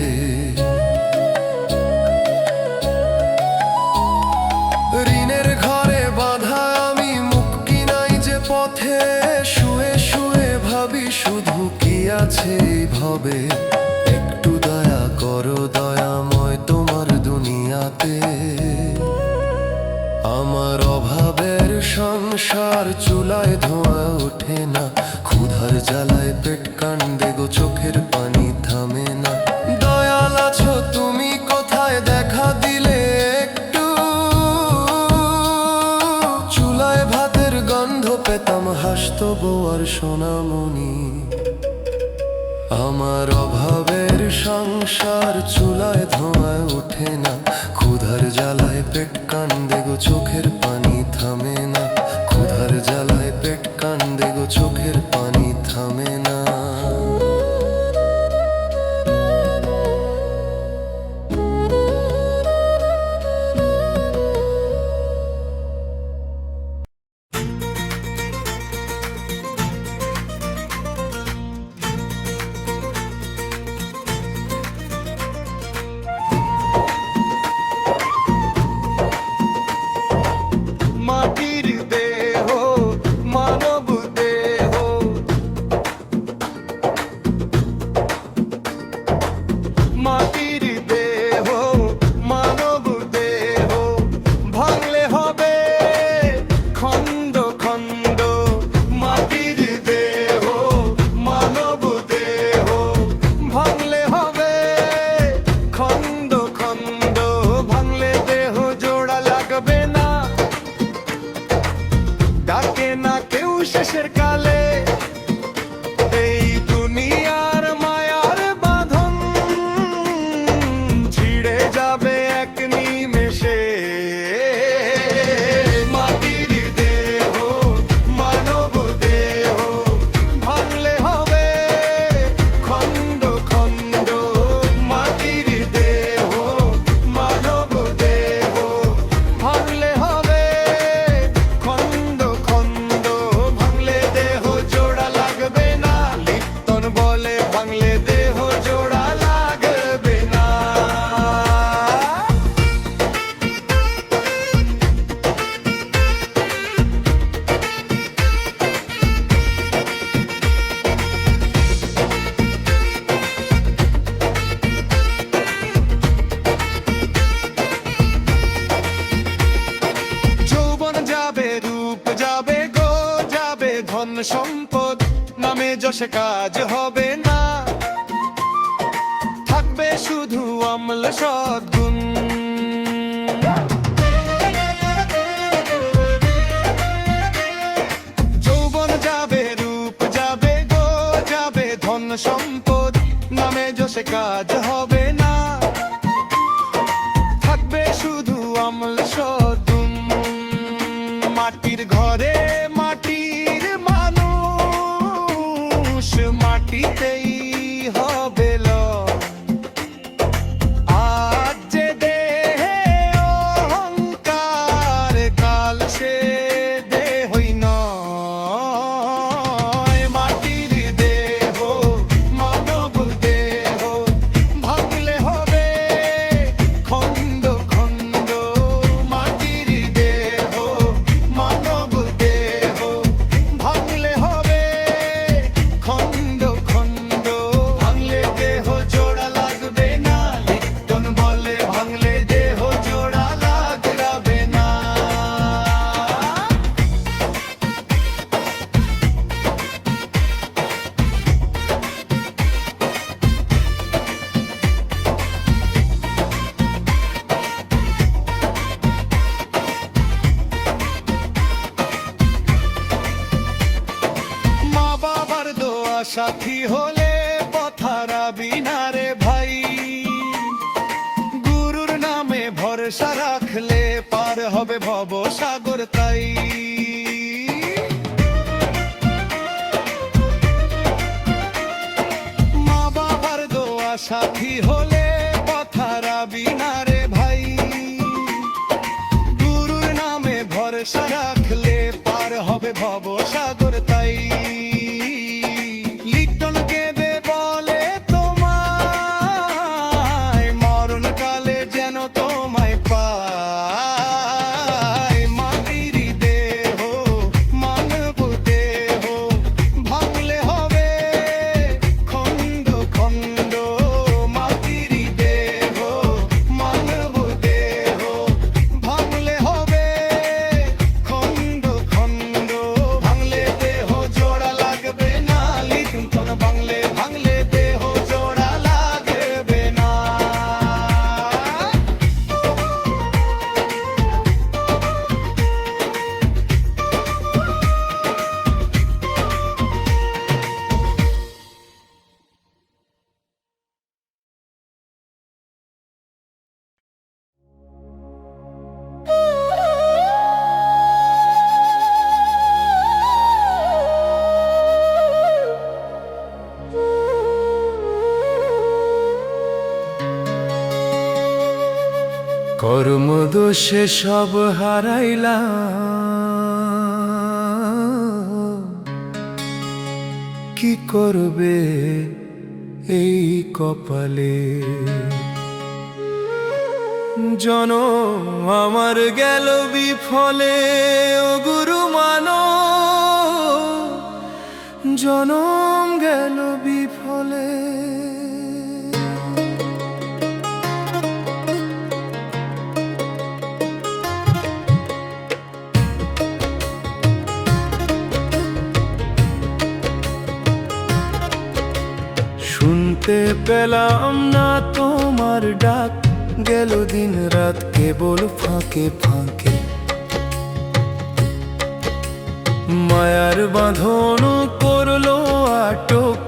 ঋণের ঘরে বাঁধা আমি মুক্তি নাই যে পথে শুয়ে শুয়ে ভাবি শুধু কি আছে এই ভবে। একটু দয়া করো দয়াময় তোমার দুনিয়াতে, আমার অভাবের সংসার চুলায় ধোঁয়া ওঠে না, ক্ষুধার জ্বালায় পেট কান্দে গো চোখের পানি থামে না। দয়াল আছো তুমি কোথায় দেখা দিলে একটু, চুলায় ভাতের গন্ধ পেতাম হাসতো বউ আর সোনামণি। আমার অভাবের সংসার চুলায় ধোঁয়ায় ওঠে না, ক্ষুধার জ্বালায় পেট কান্দে গো চোখের পানি থামে না, ক্ষুধার জ্বালায় পেট কান্দে গো চোখের পানি থামে না। মাটির দেহ মানব দেহ, মাটির দেহ মানব দেহ, ভাঙলে হবে খন্ড খন্ড। মাটির দেহ মানব দেহ, ভাঙলে হবে খন্ড খন্ড। ভাঙলে দেহ জোড়া লাগবে না, ডাকে না কেউ শেষের কালে। এই দুনিয়ার মায়ার বাঁধন ছিঁড়ে যাবে এক নিমেষে। মাটির দেহ মানব দেহ, ভাঙলে হবে খন্ড খন্ড। মাটির দেহ মানব দেহ, ভাঙলে হবে খন্ড খন্ড। ভাঙলে দেহ জোড়া লাগবে না, লিপ্টন বলে ভাঙলে দেহ জোড়া লাগবে না। যৌবন যাবে রূপ যাবে গো যাবে ধন সম্পদ, নামে যশে কাজ হবে না, থাকবে শুধু অম্ল সদ্গুণ। যৌবন যাবে রূপ যাবে গো যাবে ধন সম্পদ, নামে যশে কাজ হবে না, থাকবে শুধু অম্ল সদ্গুণ। মাটির ঘরে মাটির মানুষ, মাটিতেই হবে লয়। আজ যে দেহে অহংকার, কাল সে দেহই নয়। মাটির দেহ মানব দেহ, ভাঙলে হবে খন্ড খন্ড। মাটির দেহ মানব দেহ, ভাঙলে হবে খন্ড খন্ড। ভাঙলে দেহ জোড়া লাগবে না, লিপ্টন বলে ভাঙলে দেহ জোড়া লাগবে না। মা বাবার দোয়া সাথী হলে পথারা বিনারে ভাই, গুরুর নামে ভরসা রাখলে পার হবে ভব সাগর তাই। মা বাবার দোয়া সাথী হলে পথারা বিনারে ভাই, গুরুর নামে ভরসা রাখলে পার হবে ভব সাগর তাই। কর্মদোষে সব হারাইলাম, কি করবে এই কপালে। জনম আমার গেল বিফলে, ও গুরু মানো, জনম গেল বিফলে। শুনতে পেলাম না তোমার ডাক, গেল দিন রাত কেবল ফাঁকে ফাঁকে। মায়ার বাঁধন করলো আটক,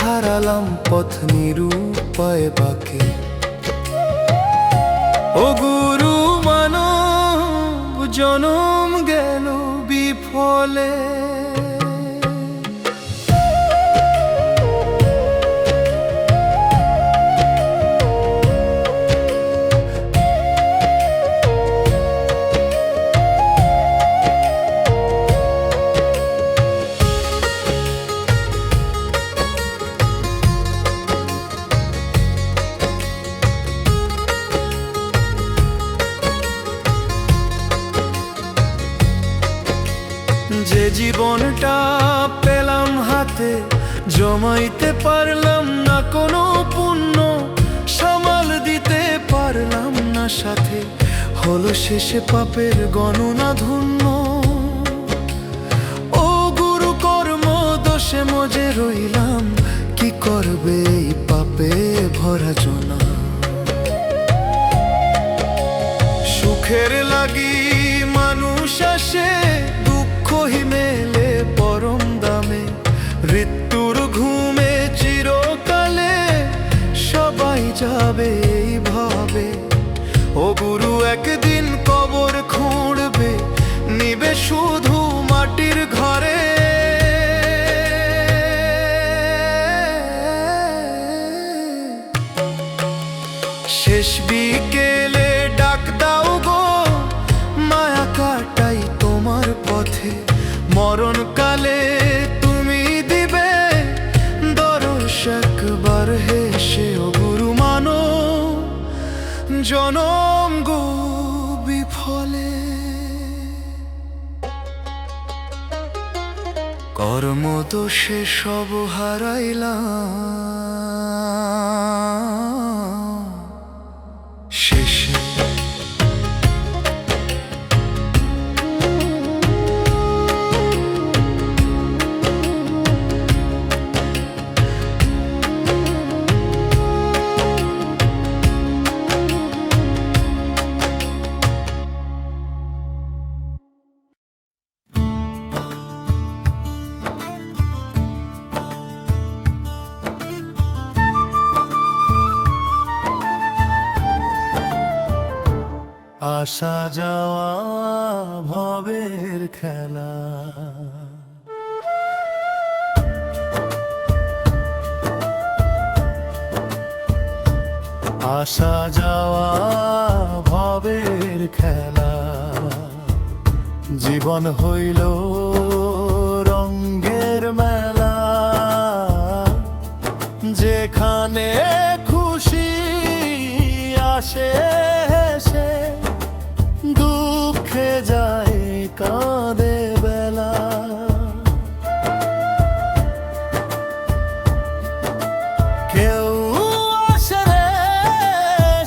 হারালাম পথ নিরুপায় বাকে। ও গুরু মানব, জনম গেল বিফলে। যে জীবনটা পেলাম হাতে, জমাইতে পারলাম না কোনো পুণ্য, সামাল দিতে পারলাম না সাথে, হলো শেষে পাপের গণনা ধন্য। ও গুরু কর্ম দোষে মজে রইলাম, কি করবে এই পাপে ভরা জনা। সুখের লাগি মানুষ আসে, মেলে পরম দামে, মৃত্যুর ঘুমে চিরকালে সবাই যাবে এইভাবে। ও গুরু একদিন কবর খুঁড়বে, নিবে শুধু মাটির ঘরে। শেষ বিকেলে ডাক দাও গো, মায়া কাটাই তোমার পথে। মরণকালে তুমি দিবে দরস একবার হেসে। ও গুরু মানো, জনম গো বিফলে। কর্মদোষে সব হারাইলাম শেষে। আসা যাওয়া ভবের খেলা, আসা যাওয়া ভবের খেলা। জীবন হইল রঙের মেলা, যেখানে খুশি আসে হেসে, দুঃখে যায় কাঁদে বেলা। কেউ আসে রে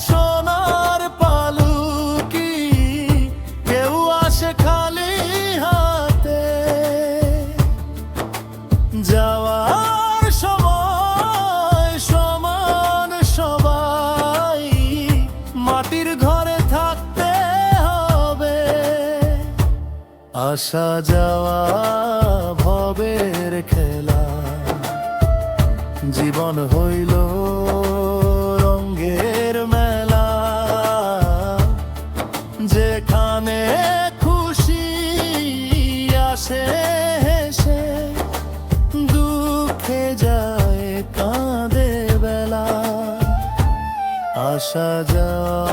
সোনার পালকি, কেউ আসে খালি হাতে। যাওয়ার সময় সমান সবাই, মাটির ঘরে থাকতে হবে। আসা যাওয়া ভবের খেলা, জীবন হইল রঙের মেলা। যেখানে খুশি আসে হেসে, দুঃখে যায় কাঁদে বেলা। আসা যাওয়া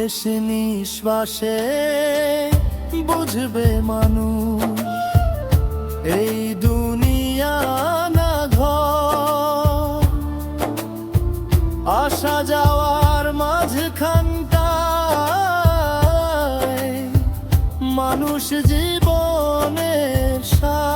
শেষ নিঃশ্বাসে বুঝবে মানুষ এই দুনিয়া না ঘর, আসা যাওয়ার মাঝখানটায় মানুষ জীবনের সার।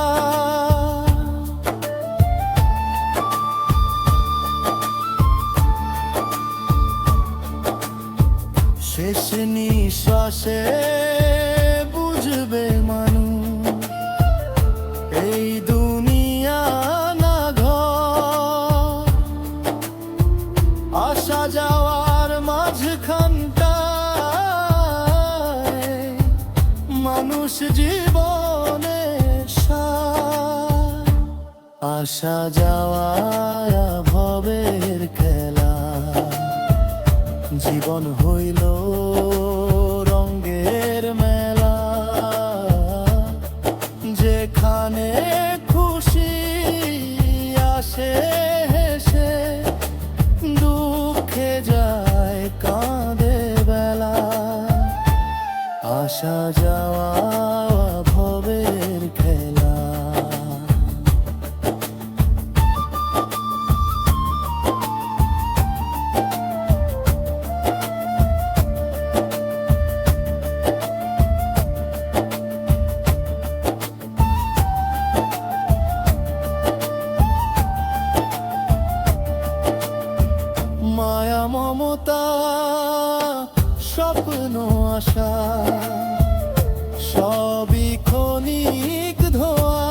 শেষ নিঃশ্বাসে বুঝবে মানুষ এই দুনিয়া না ঘর, আসা যাওয়ার মাঝখানটায় মানুষ জীবনের সার। আসা যাওয়া ভবের খেলা, জীবন হইল রঙের মেলা, যেখানে খুশি আসে হেসে, দুঃখে যায় কাঁদে বেলা। আসা যাওয়া ভবের খেলা। মায়া মমতা স্বপ্ন আশা সবই ক্ষণিক ধোয়া,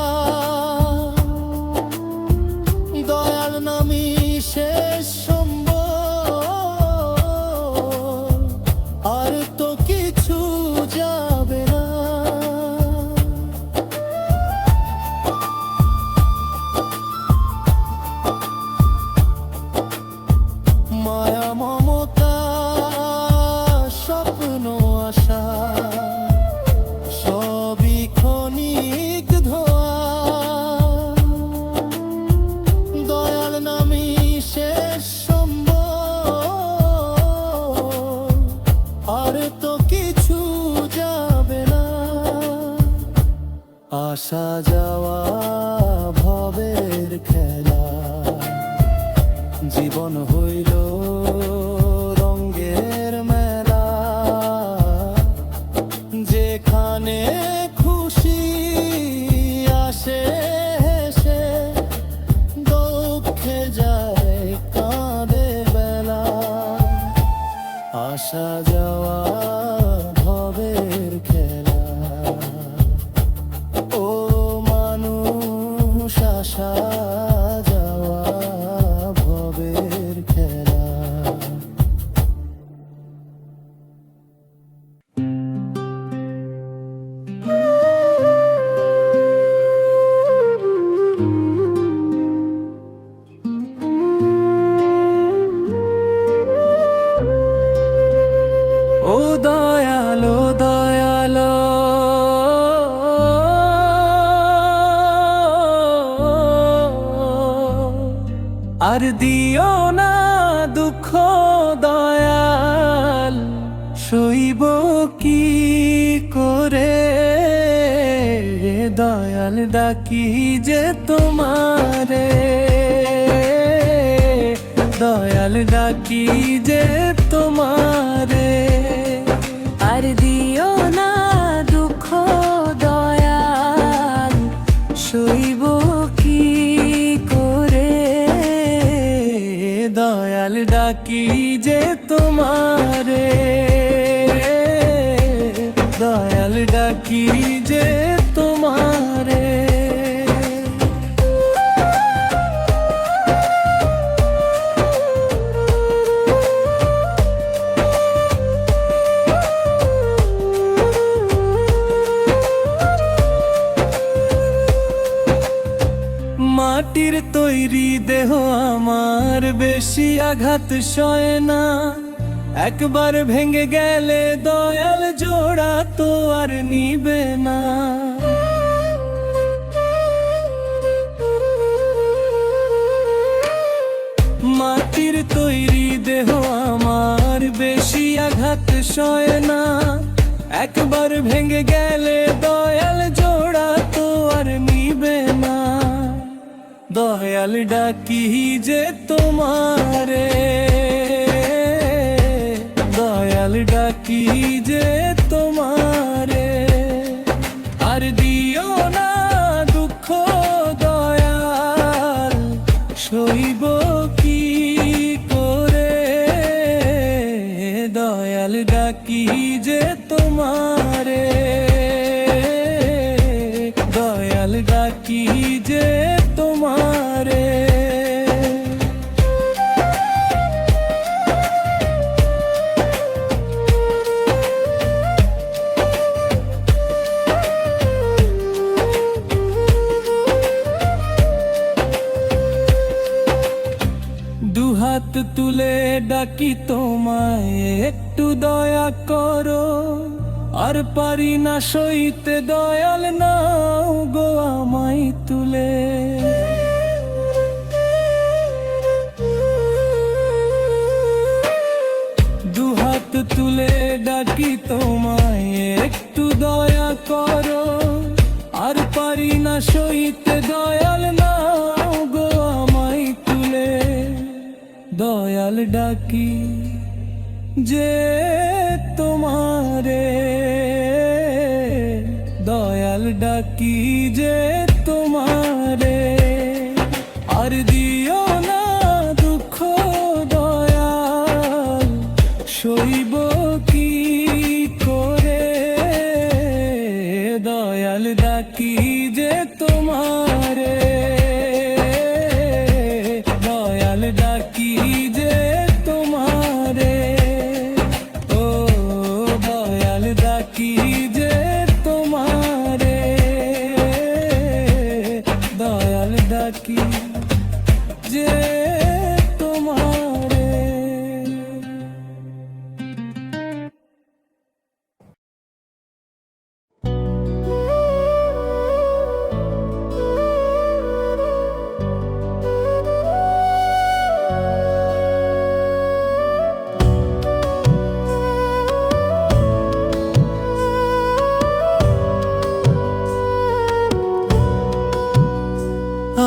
দয়াল নামি শেষ সম্বল, আর তো কিছু যাবে না। মায়া মমতা স্বপ্ন আশা সবই ক্ষণিক ধোয়া, দয়াল নামি শেষ সম্বল, আর তো কিছু যাবে না। আসা যাওয়া ভবের খেলা, জীবন হইল রঙের মেলা, যেখানে খুশি আসে হেসে, দুঃখে যায় কাঁদে বেলা। আসা যাওয়া ভবের খেলা, ও মানুষ আসা যাওয়া ভবের খেলা। ও দয়ালো দয়ালো, আর দিও না দুঃখ দয়াল, সইব কি করে দয়াল, ডাকি যে তোমারে দয়াল, ডাকি যে তোমারে। আর দিও না দুঃখ দয়াল, সইব কি করে দয়াল, ডাকি যে তোমারে দয়াল, ডাকি যে তোমারে। মাটির তৈরি দেহ আমার, বেশি আঘাত সয় না, একবার ভেঙে গেলে দয়াল জোড়া তো আর নিবে না। মাটির তৈরি দেহ আমার, বেশি আঘাত সয় না, একবার ভেঙে গেলে দয়াল জোড়া তো আর নিবে না। দয়াল ডাকি যে তোমারে, দয়াল ডাকি যে তোমারে, আর দিও না দুঃখ দয়াল, সইব কি করে। দয়াল ডাকি যে তোমারে, দয়াল ডাকি যে তোমারে। দুহাত তুলে ডাকি তোমায়, একটু দয়া করো, আর পারি না সইতে দয়াল, নাও গো আমায় তুলে। দুহাত তুলে ডাকি তোমায়, একটু দয়া করো, আর পারি না সইতে দয়াল, নাও গো আমায় তুলে। দয়াল ডাকি যে তোমারে, দয়াল ডাকি যে তোমারে, আর দিও না দুঃখ দয়াল, সইব কি করে। দয়াল ডাকি যে তোমারে, দয়াল ডাকি যে তোমারে, ও দয়াল ডাকি যে তোমারে, দয়াল ডাকি যে তোমারে।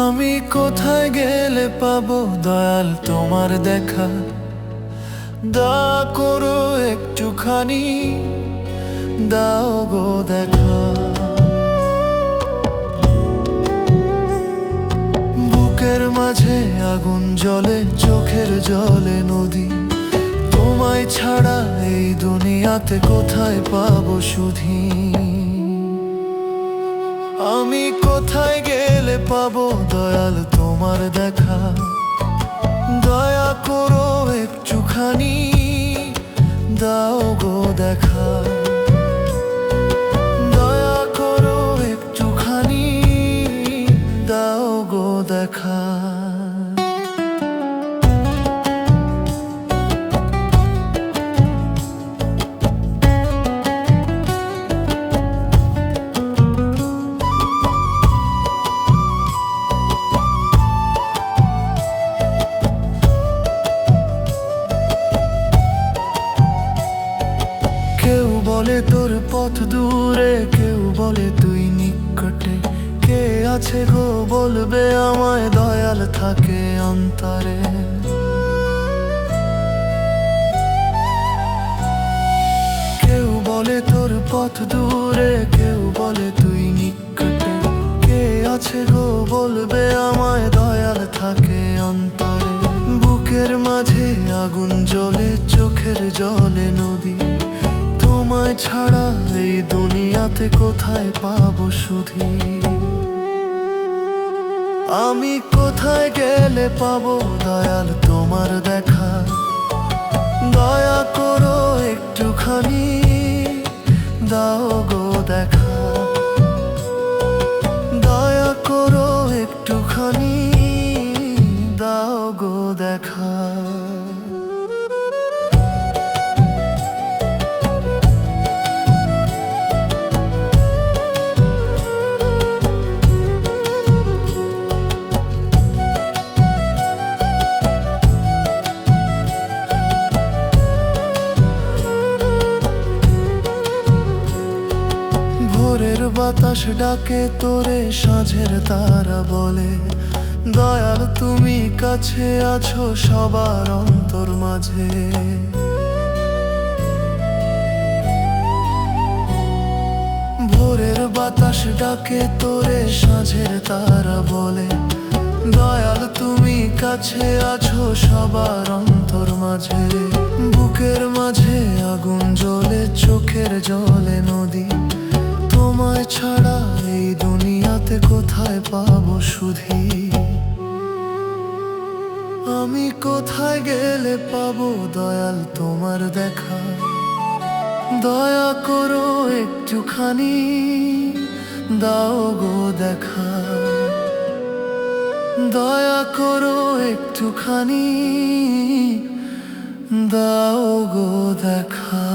আমি কোথায় গেলে পাবো দয়াল তোমার দেখা, দয়া করো একটুখানি, দাও গো দেখা। বুকের মাঝে আগুন জ্বলে, চোখের জলে নদী, তোমায় ছাড়া এই দুনিয়াতে কোথায় পাবো সুধী। আমি কোথায় গেলে পাবো দয়াল তোমার দেখা, দয়া করো একটুখানি, দাও গো দেখা। দয়া করো একটুখানি, দাও গো দেখা। কেউ বলে তোর পথ দূরে, কেউ বলে তুই নিকটে, কে আছে গো বলবে আমায়, দয়াল থাকে অন্তরে। কেউ বলে তোর পথ দূরে, কেউ বলে তুই নিকটে, কে আছে গো বলবে আমায়, দয়াল থাকে অন্তরে। বুকের মাঝে আগুন জ্বলে, চোখের জলে নদী, তোমায় ছাড়া এই দুনিয়াতে কোথায় পাবো সুধী। আমি কোথায় গেলে পাবো দয়াল তোমার দেখা, দয়া করো একটুখানি, দাও গো দেখা। দয়া করো একটুখানি, দাও গো দেখা। ভোরের বাতাস ডাকে তোরে, সাঁঝের তারা বলে দয়াল তুমি কাছে আছো সবার অন্তর মাঝে। ভোরের বাতাস ডাকে তোরে, সাঁঝের তারা বলে দয়াল তুমি কাছে আছো সবার অন্তর মাঝে। বুকের মাঝে আগুন জ্বলে, চোখের জলে নদী, তোমায় ছাড়া এই দুনিয়াতে কোথায় পাবো সুধী? আমি কোথায় গেলে পাবো দয়াল তোমার দেখা? দয়া করো একটুখানি দাও গো দেখা, দয়া করো একটুখানি দাও গো দেখা।